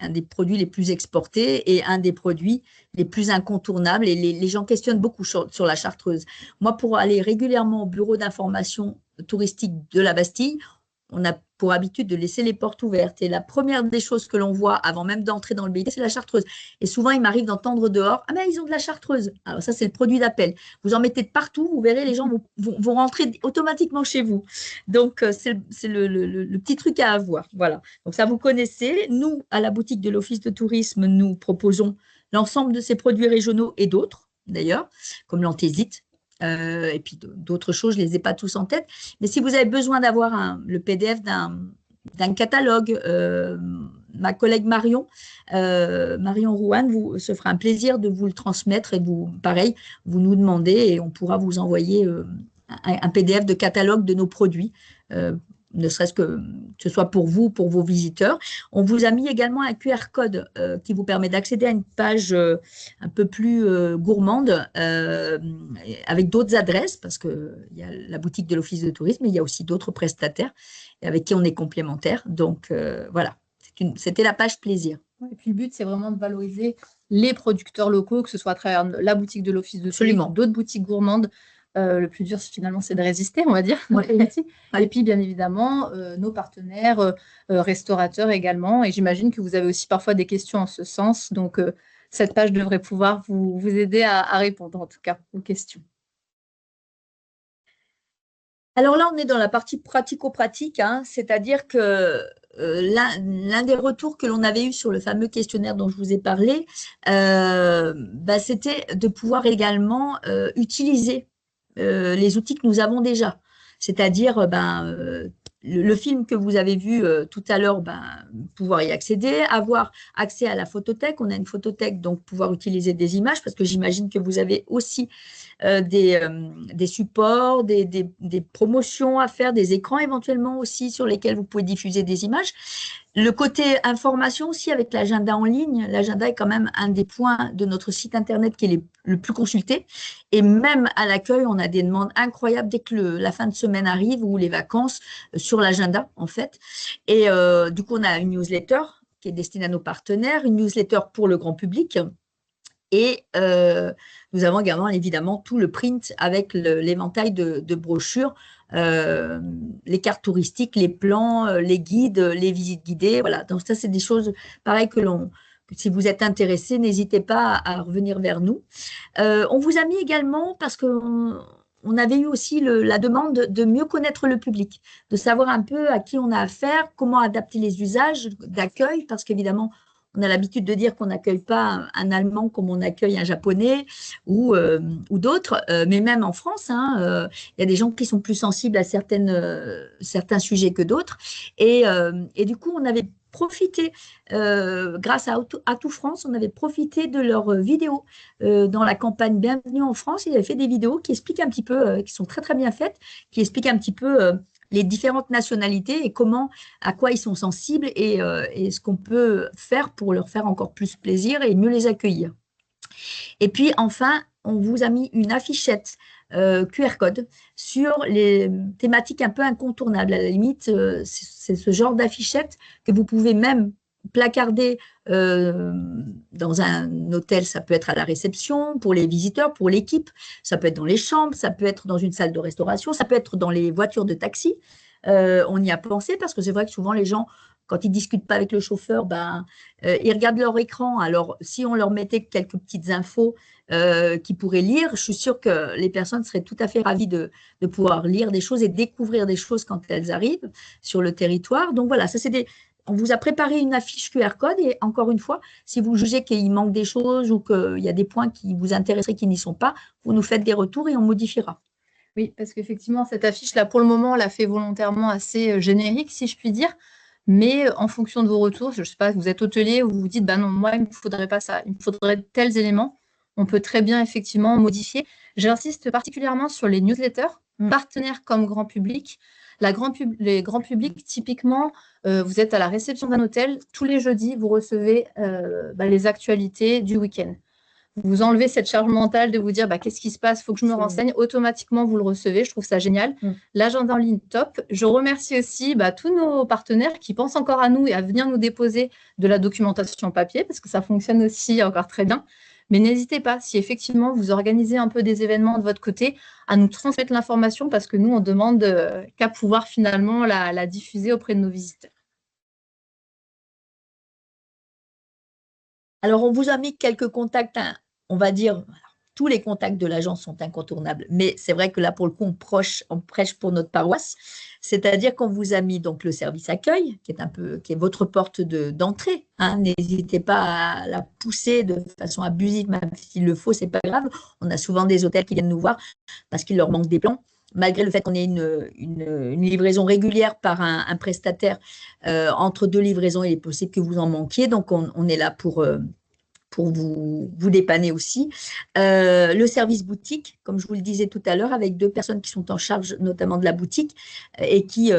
des produits les plus exportés et un des produits les plus incontournables. Et les gens questionnent beaucoup sur la chartreuse. Moi, pour aller régulièrement au bureau d'information touristique de la Bastille, on a pour habitude de laisser les portes ouvertes. Et la première des choses que l'on voit avant même d'entrer dans le BIT, c'est la chartreuse. Et souvent, il m'arrive d'entendre dehors, ah mais ils ont de la chartreuse. Alors ça, c'est le produit d'appel. Vous en mettez de partout, vous verrez, les gens vont rentrer automatiquement chez vous. Donc, c'est le petit truc à avoir. Voilà. Donc, ça, vous connaissez. Nous, à la boutique de l'Office de tourisme, nous proposons l'ensemble de ces produits régionaux et d'autres, d'ailleurs, comme l'anthésite. Et puis d'autres choses, je ne les ai pas tous en tête. Mais si vous avez besoin d'avoir le PDF d'un catalogue, ma collègue Marion Rouane se fera un plaisir de vous le transmettre et pareil, vous nous demandez et on pourra vous envoyer un PDF de catalogue de nos produits. Ne serait-ce que ce soit pour vous, pour vos visiteurs. On vous a mis également un QR code qui vous permet d'accéder à une page un peu plus gourmande avec d'autres adresses, parce qu'il y a la boutique de l'Office de tourisme, mais il y a aussi d'autres prestataires avec qui on est complémentaires. Donc, voilà, c'était la page plaisir. Et puis, le but, c'est vraiment de valoriser les producteurs locaux, que ce soit à travers la boutique de l'Office de tourisme, d'autres boutiques gourmandes. Le plus dur, finalement, c'est de résister, on va dire. Ouais. Et puis, bien évidemment, nos partenaires, restaurateurs également. Et j'imagine que vous avez aussi parfois des questions en ce sens. Donc, cette page devrait pouvoir vous aider à répondre, en tout cas, aux questions. Alors là, on est dans la partie pratico-pratique, hein, c'est-à-dire que l'un des retours que l'on avait eu sur le fameux questionnaire dont je vous ai parlé, c'était de pouvoir également utiliser les outils que nous avons déjà. C'est-à-dire le film que vous avez vu tout à l'heure, pouvoir y accéder, avoir accès à la photothèque. On a une photothèque, donc pouvoir utiliser des images, parce que j'imagine que vous avez aussi des supports, des promotions à faire, des écrans éventuellement aussi sur lesquels vous pouvez diffuser des images. Le côté information aussi avec l'agenda en ligne. L'agenda est quand même un des points de notre site internet qui est le plus consulté. Et même à l'accueil, on a des demandes incroyables dès que la fin de semaine arrive ou les vacances sur l'agenda en fait. Et du coup, on a une newsletter qui est destinée à nos partenaires, une newsletter pour le grand public. Et nous avons évidemment tout le print avec l'éventail de brochures, les cartes touristiques, les plans, les guides, les visites guidées. Voilà. Donc ça, c'est des choses pareilles que si vous êtes intéressé, n'hésitez pas à revenir vers nous. On vous a mis également, parce qu'on avait eu aussi la demande de mieux connaître le public, de savoir un peu à qui on a affaire, comment adapter les usages d'accueil, parce qu'évidemment, on a l'habitude de dire qu'on n'accueille pas un Allemand comme on accueille un Japonais ou d'autres, mais même en France, il y a des gens qui sont plus sensibles à certains sujets que d'autres. Et du coup, on avait profité, grâce à Atout France, on avait profité de leurs vidéos dans la campagne Bienvenue en France. Ils avaient fait des vidéos qui expliquent un petit peu, qui sont très très bien faites, qui expliquent un petit peu les différentes nationalités et à quoi ils sont sensibles et ce qu'on peut faire pour leur faire encore plus plaisir et mieux les accueillir. Et puis enfin, on vous a mis une affichette QR code sur les thématiques un peu incontournables. À la limite, c'est ce genre d'affichette que vous pouvez même placarder dans un hôtel, ça peut être à la réception, pour les visiteurs, pour l'équipe, ça peut être dans les chambres, ça peut être dans une salle de restauration, ça peut être dans les voitures de taxi. On y a pensé parce que c'est vrai que souvent les gens, quand ils ne discutent pas avec le chauffeur, ils regardent leur écran. Alors, si on leur mettait quelques petites infos qu'ils pourraient lire, je suis sûre que les personnes seraient tout à fait ravies de pouvoir lire des choses et découvrir des choses quand elles arrivent sur le territoire. Donc voilà, on vous a préparé une affiche QR code et encore une fois, si vous jugez qu'il manque des choses ou qu'il y a des points qui vous intéresseraient qui n'y sont pas, vous nous faites des retours et on modifiera. Oui, parce qu'effectivement, cette affiche-là, pour le moment, on l'a fait volontairement assez générique, si je puis dire. Mais en fonction de vos retours, je ne sais pas, vous êtes hôtelier ou vous vous dites, bah non, moi, il ne me faudrait pas ça, il me faudrait tels éléments, on peut très bien effectivement modifier. J'insiste particulièrement sur les newsletters, partenaires comme grand public. Les grands publics, typiquement, vous êtes à la réception d'un hôtel, tous les jeudis, vous recevez les actualités du week-end. Vous enlevez cette charge mentale de vous dire qu'est-ce qui se passe, il faut que je me renseigne. Automatiquement, vous le recevez. Je trouve ça génial. L'agenda en ligne, top. Je remercie aussi tous nos partenaires qui pensent encore à nous et à venir nous déposer de la documentation papier parce que ça fonctionne aussi encore très bien. Mais n'hésitez pas, si effectivement vous organisez un peu des événements de votre côté, à nous transmettre l'information parce que nous, on demande qu'à pouvoir finalement la diffuser auprès de nos visiteurs. Alors, on vous a mis quelques contacts, on va dire, tous les contacts de l'agence sont incontournables, mais c'est vrai que là, pour le coup, on prêche pour notre paroisse, c'est-à-dire qu'on vous a mis donc le service accueil, qui est votre porte d'entrée. N'hésitez pas à la pousser de façon abusive, même s'il le faut, c'est pas grave. On a souvent des hôtels qui viennent nous voir parce qu'il leur manque des plans. Malgré le fait qu'on ait une livraison régulière par un prestataire, entre deux livraisons, il est possible que vous en manquiez. Donc, on est là pour vous dépanner aussi. Le service boutique, comme je vous le disais tout à l'heure, avec 2 personnes qui sont en charge notamment de la boutique et qui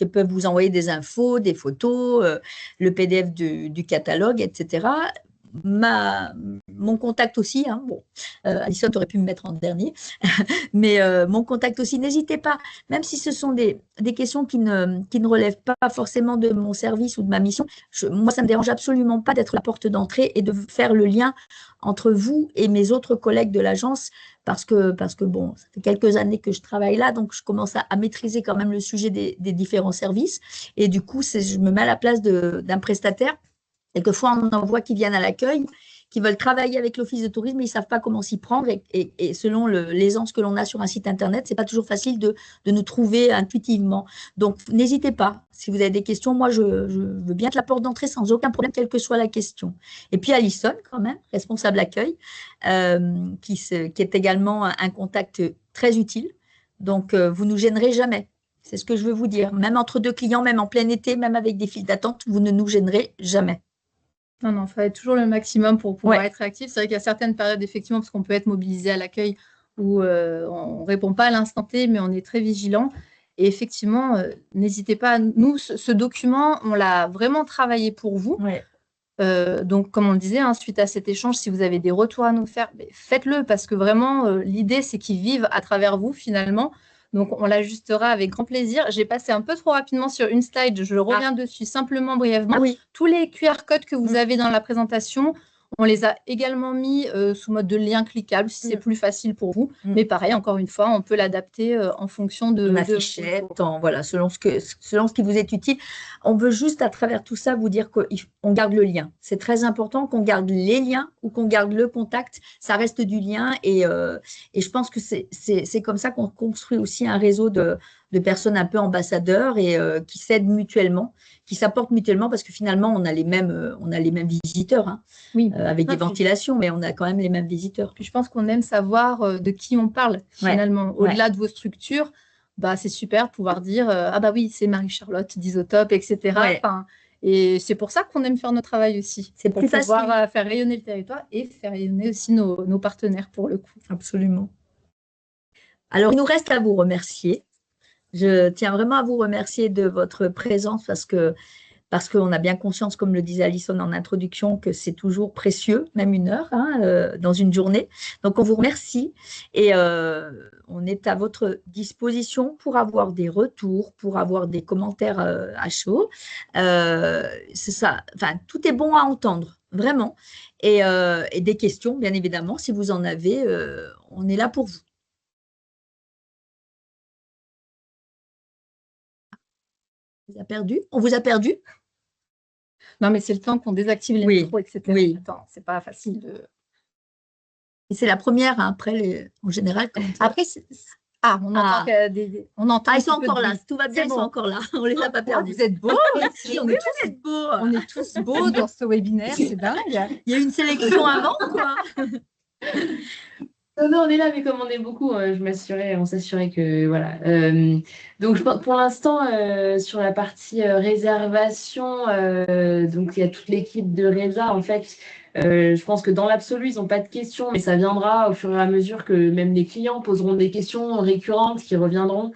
peuvent vous envoyer des infos, des photos, le PDF du catalogue, etc. Mon contact aussi, Alison, tu aurais pu me mettre en dernier, mais mon contact aussi, n'hésitez pas, même si ce sont des questions qui ne relèvent pas forcément de mon service ou de ma mission, moi, ça ne me dérange absolument pas d'être la porte d'entrée et de faire le lien entre vous et mes autres collègues de l'agence, parce que bon, ça fait quelques années que je travaille là, donc je commence à maîtriser quand même le sujet des différents services, et du coup, je me mets à la place d'un prestataire. Quelquefois, on en voit qui viennent à l'accueil, qui veulent travailler avec l'office de tourisme, mais ils ne savent pas comment s'y prendre. Et selon l'aisance que l'on a sur un site internet, ce n'est pas toujours facile de nous trouver intuitivement. Donc, n'hésitez pas. Si vous avez des questions, moi, je veux bien être la porte d'entrée sans aucun problème, quelle que soit la question. Et puis, Alison, quand même, responsable accueil, qui est également un contact très utile. Donc, vous ne nous gênerez jamais. C'est ce que je veux vous dire. Même entre 2 clients, même en plein été, même avec des files d'attente, vous ne nous gênerez jamais. Non, il fallait toujours le maximum pour pouvoir être réactif. C'est vrai qu'il y a certaines périodes, effectivement, parce qu'on peut être mobilisé à l'accueil où on ne répond pas à l'instant T, mais on est très vigilant. Et effectivement, n'hésitez pas. Nous, ce document, on l'a vraiment travaillé pour vous. Donc, comme on le disait, suite à cet échange, si vous avez des retours à nous faire, faites-le, parce que vraiment, l'idée, c'est qu'ils vivent à travers vous, finalement. Donc, on l'ajustera avec grand plaisir. J'ai passé un peu trop rapidement sur une slide. Je reviens dessus simplement brièvement. Tous les QR codes que vous avez dans la présentation, on les a également mis sous mode de lien cliquable, si c'est plus facile pour vous. Mais pareil, encore une fois, on peut l'adapter en fonction de la fichette, voilà, selon ce qui vous est utile. On veut juste, à travers tout ça, vous dire qu'on garde le lien. C'est très important qu'on garde les liens ou qu'on garde le contact. Ça reste du lien et je pense que c'est comme ça qu'on construit aussi un réseau de personnes un peu ambassadeurs et qui s'aident mutuellement, qui s'apportent mutuellement, parce que finalement, on a les mêmes visiteurs, avec des ventilations, mais on a quand même les mêmes visiteurs. Puis je pense qu'on aime savoir de qui on parle, finalement. Au-delà de vos structures, c'est super de pouvoir dire oui, c'est Marie-Charlotte d'Isotop, etc. Et c'est pour ça qu'on aime faire notre travail aussi. C'est plus facile. Pour pouvoir faire rayonner le territoire et faire rayonner aussi nos partenaires, pour le coup. Absolument. Alors, il nous reste à vous remercier. Je tiens vraiment à vous remercier de votre présence parce qu'on a bien conscience, comme le disait Alison en introduction, que c'est toujours précieux, même 1 heure dans une journée. Donc, on vous remercie et on est à votre disposition pour avoir des retours, pour avoir des commentaires à chaud. C'est ça. Enfin, tout est bon à entendre, vraiment. Et des questions, bien évidemment, si vous en avez, on est là pour vous. On vous a perdu? Non, mais c'est le temps qu'on désactive les micros, etc. Oui. Attends, c'est pas facile de... Et c'est la première, après, en général. Après, on entend on entend ils sont encore là. Tout va bien, ils sont encore là. On ne les a pas perdus. Vous êtes beaux. Merci, on est tous beaux dans ce webinaire, c'est dingue. Il y a eu une sélection avant, quoi. Non, non, on est là, mais comme on est beaucoup, on s'assurait que voilà. Donc pour l'instant, sur la partie réservation, donc il y a toute l'équipe de Résa. En fait, je pense que dans l'absolu, ils n'ont pas de questions, mais ça viendra au fur et à mesure que même les clients poseront des questions récurrentes qui reviendront.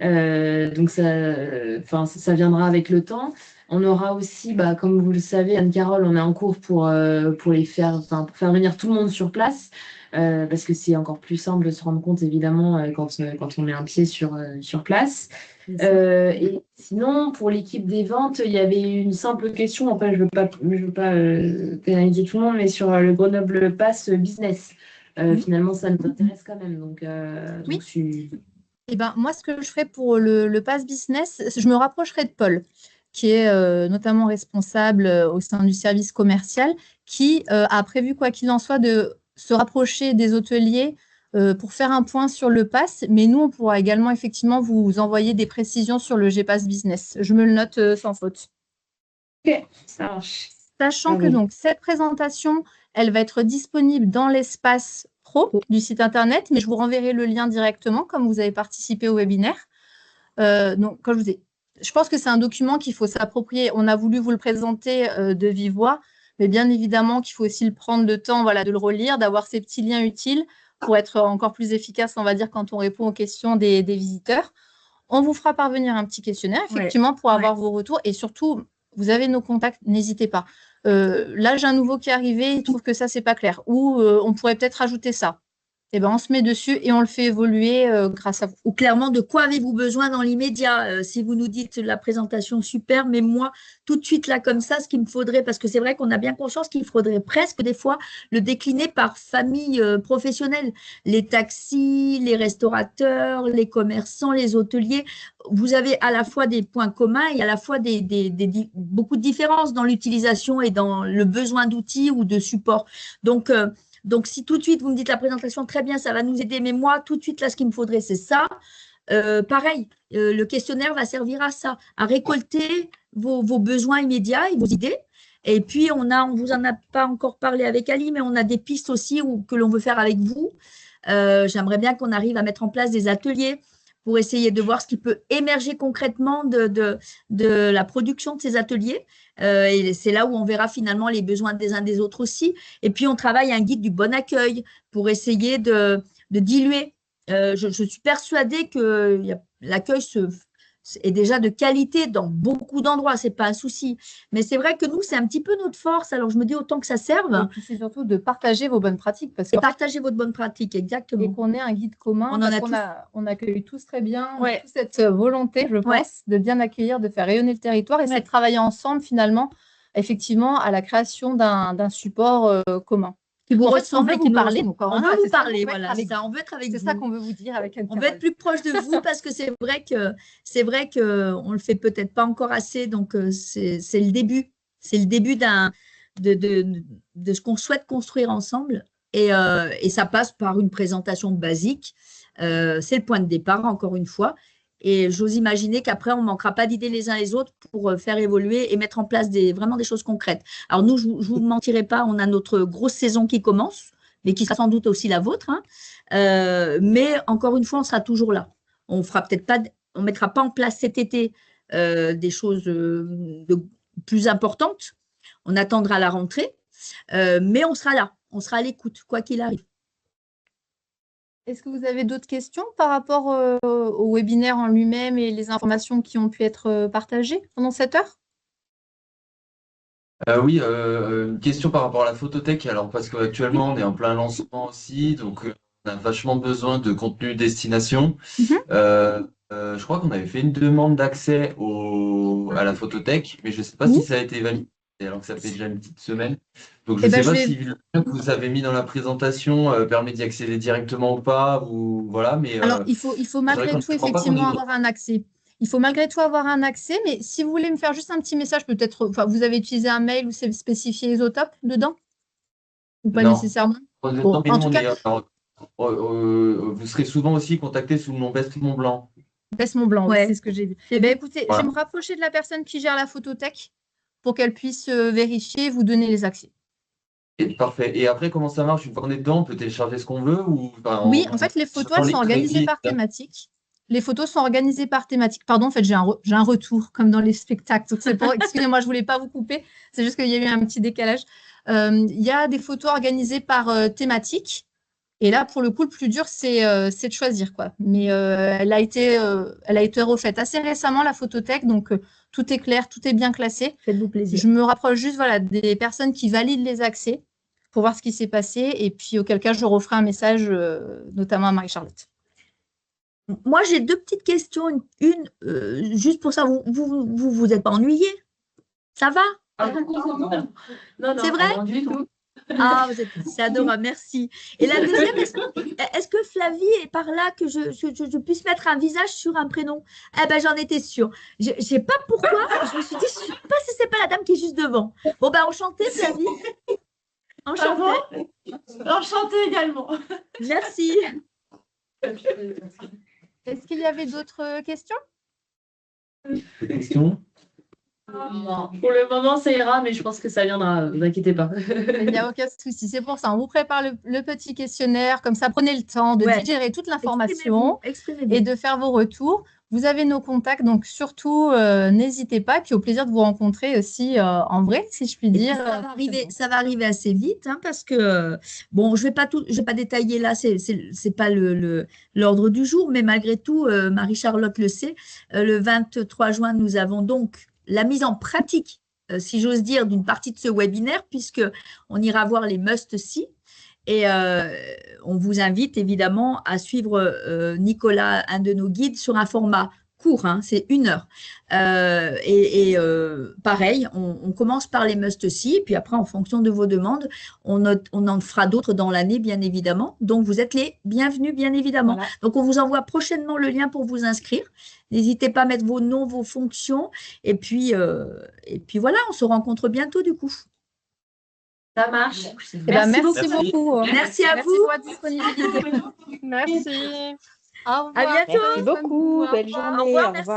Donc ça viendra avec le temps. On aura aussi, comme vous le savez, Anne-Carole, on est en cours pour les faire, pour faire venir tout le monde sur place, parce que c'est encore plus simple de se rendre compte, évidemment, quand on met un pied sur place. Et sinon, pour l'équipe des ventes, il y avait une simple question. Enfin, je veux pas pénaliser tout le monde, mais sur le Grenoble Pass Business. Finalement, ça nous intéresse quand même. Donc, Oui. donc Eh ben, moi, ce que je ferai pour le Pass Business, je me rapprocherai de Paul, qui est notamment responsable au sein du service commercial, qui a prévu, quoi qu'il en soit, de se rapprocher des hôteliers pour faire un point sur le Pass. Mais nous, on pourra également effectivement vous envoyer des précisions sur le G-Pass Business. Je me le note sans faute. Ok, ça marche. Sachant que donc cette présentation, elle va être disponible dans l'espace pro du site internet, mais je vous renverrai le lien directement comme vous avez participé au webinaire. Donc, comme je vous ai, je pense que c'est un document qu'il faut s'approprier. On a voulu vous le présenter de vive voix, mais bien évidemment qu'il faut aussi le prendre le temps, voilà, de le relire, d'avoir ces petits liens utiles pour être encore plus efficace, on va dire, quand on répond aux questions des visiteurs. On vous fera parvenir un petit questionnaire, effectivement, pour avoir vos retours. Et surtout, vous avez nos contacts, n'hésitez pas. Là, j'ai un nouveau qui est arrivé, il trouve que ça, c'est pas clair. Ou on pourrait peut-être rajouter ça. Eh ben, on se met dessus et on le fait évoluer grâce à vous. Ou clairement, de quoi avez-vous besoin dans l'immédiat? Si vous nous dites la présentation super, mais moi, tout de suite là, comme ça, ce qu'il me faudrait, parce que c'est vrai qu'on a bien conscience qu'il faudrait presque des fois le décliner par famille professionnelle. Les taxis, les restaurateurs, les commerçants, les hôteliers. Vous avez à la fois des points communs et à la fois beaucoup de différences dans l'utilisation et dans le besoin d'outils ou de support. Donc, si tout de suite, vous me dites la présentation, très bien, ça va nous aider, mais moi, tout de suite, là, ce qu'il me faudrait, c'est ça. Pareil, le questionnaire va servir à ça, à récolter vos besoins immédiats et vos idées. Et puis, on vous en a pas encore parlé avec Ali, mais on a des pistes aussi que l'on veut faire avec vous. J'aimerais bien qu'on arrive à mettre en place des ateliers pour essayer de voir ce qui peut émerger concrètement de la production de ces ateliers. Et c'est là où on verra finalement les besoins des uns des autres aussi. Et puis, on travaille un guide du bon accueil pour essayer de diluer. Je suis persuadée que l'accueil est déjà de qualité dans beaucoup d'endroits, ce n'est pas un souci. Mais c'est vrai que nous, c'est un petit peu notre force. Alors, je me dis autant que ça serve. Et puis, c'est surtout de partager vos bonnes pratiques. Parce et partager votre bonne pratique, exactement. Et qu'on ait un guide commun, on accueille tous très bien, on a tous cette volonté, je pense, de bien accueillir, de faire rayonner le territoire et c'est de travailler ensemble, finalement, effectivement, à la création d'un support commun. Qui vous ressemble, on veut vous parler. On veut vous parler, voilà. On veut être avec vous. C'est ça qu'on veut vous dire avec Anne-Carole. On veut être plus proche de vous parce que c'est vrai que on le fait peut-être pas encore assez. Donc c'est le début. C'est le début de ce qu'on souhaite construire ensemble. Et ça passe par une présentation basique. C'est le point de départ, encore une fois. Et j'ose imaginer qu'après, on ne manquera pas d'idées les uns les autres pour faire évoluer et mettre en place vraiment des choses concrètes. Alors nous, je ne vous mentirai pas, on a notre grosse saison qui commence, mais qui sera sans doute aussi la vôtre. Mais encore une fois, on sera toujours là. On ne mettra pas en place cet été des choses plus importantes. On attendra la rentrée, mais on sera là. On sera à l'écoute, quoi qu'il arrive. Est-ce que vous avez d'autres questions par rapport au webinaire en lui-même et les informations qui ont pu être partagées pendant cette heure? Oui, une question par rapport à la photothèque. Alors, parce qu'actuellement, on est en plein lancement aussi, donc on a vachement besoin de contenu destination. Je crois qu'on avait fait une demande d'accès à la photothèque, mais je ne sais pas si ça a été validé, alors que ça fait déjà une petite semaine. Donc, je ne sais pas si le lien que vous avez mis dans la présentation permet d'y accéder directement ou pas, ou voilà. Mais alors, il faut malgré tout effectivement avoir un accès. Il faut malgré tout avoir un accès, mais si vous voulez me faire juste un petit message, peut-être, enfin, vous avez utilisé un mail où c'est spécifié Isotop dedans? Ou pas nécessairement? Bon, en tout cas, vous serez souvent aussi contacté sous le nom Best Mont Blanc. Best Mont Blanc, oui, c'est ce que j'ai vu. Eh bien, écoutez, je vais me rapprocher de la personne qui gère la photothèque pour qu'elle puisse vérifier et vous donner les accès. Parfait. Et après, comment ça marche? Une fois qu'on est dedans, on peut télécharger ce qu'on veut ou enfin, Oui, en fait, les photos, elles sont organisées par thématique. Les photos sont organisées par thématique. Pardon, en fait, j'ai un retour, comme dans les spectacles. Donc, excusez-moi, je ne voulais pas vous couper. C'est juste qu'il y a eu un petit décalage. Il y a des photos organisées par thématique. Et là, pour le coup, le plus dur, c'est de choisir, quoi. Mais elle a été refaite assez récemment, la photothèque. Donc, tout est clair, tout est bien classé. Faites-vous plaisir. Je me rapproche juste des personnes qui valident les accès pour voir ce qui s'est passé. Et puis, auquel cas, je referai un message, notamment à Marie-Charlotte. Moi, j'ai 2 petites questions. Une, juste pour ça, vous êtes pas ennuyé? Ça va? Non, C'est vrai? non, du tout. Ah, c'est adorable, merci. Et la deuxième, est-ce que Flavie est par là que je puisse mettre un visage sur un prénom? Eh ben, j'en étais sûre. Je ne sais pas pourquoi, je me suis dit, je ne sais pas si c'est pas la dame qui est juste devant. Bon, ben, enchantée, Flavie. Enchantée. Enchantée également. Merci. Est-ce qu'il y avait d'autres questions? Des questions? Non, pour le moment, ça ira, mais je pense que ça viendra, ne vous inquiétez pas. Il n'y a aucun souci. C'est pour ça. On vous prépare le petit questionnaire. Comme ça, prenez le temps de digérer toute l'information et de faire vos retours. Vous avez nos contacts, donc surtout, n'hésitez pas. Puis au plaisir de vous rencontrer aussi en vrai, si je puis dire. Ça va arriver assez vite, hein, parce que, bon, je vais pas détailler là, c'est pas l'ordre du jour, mais malgré tout, Marie-Charlotte le sait, le 23 juin, nous avons donc la mise en pratique, si j'ose dire, d'une partie de ce webinaire, puisqu'on ira voir les must-see. Et on vous invite évidemment à suivre Nicolas, un de nos guides, sur un format court, hein, c'est 1 heure. Pareil, on commence par les must-see, puis après, en fonction de vos demandes, on en fera d'autres dans l'année, bien évidemment. Donc, vous êtes les bienvenus, bien évidemment. Voilà. Donc, on vous envoie prochainement le lien pour vous inscrire. N'hésitez pas à mettre vos noms, vos fonctions. Et puis voilà, on se rencontre bientôt du coup. Ça marche. Merci beaucoup. Merci à vous. Pour votre disponibilité. Merci. Au revoir. À bientôt. Merci beaucoup. Belle journée. Au revoir. Au revoir.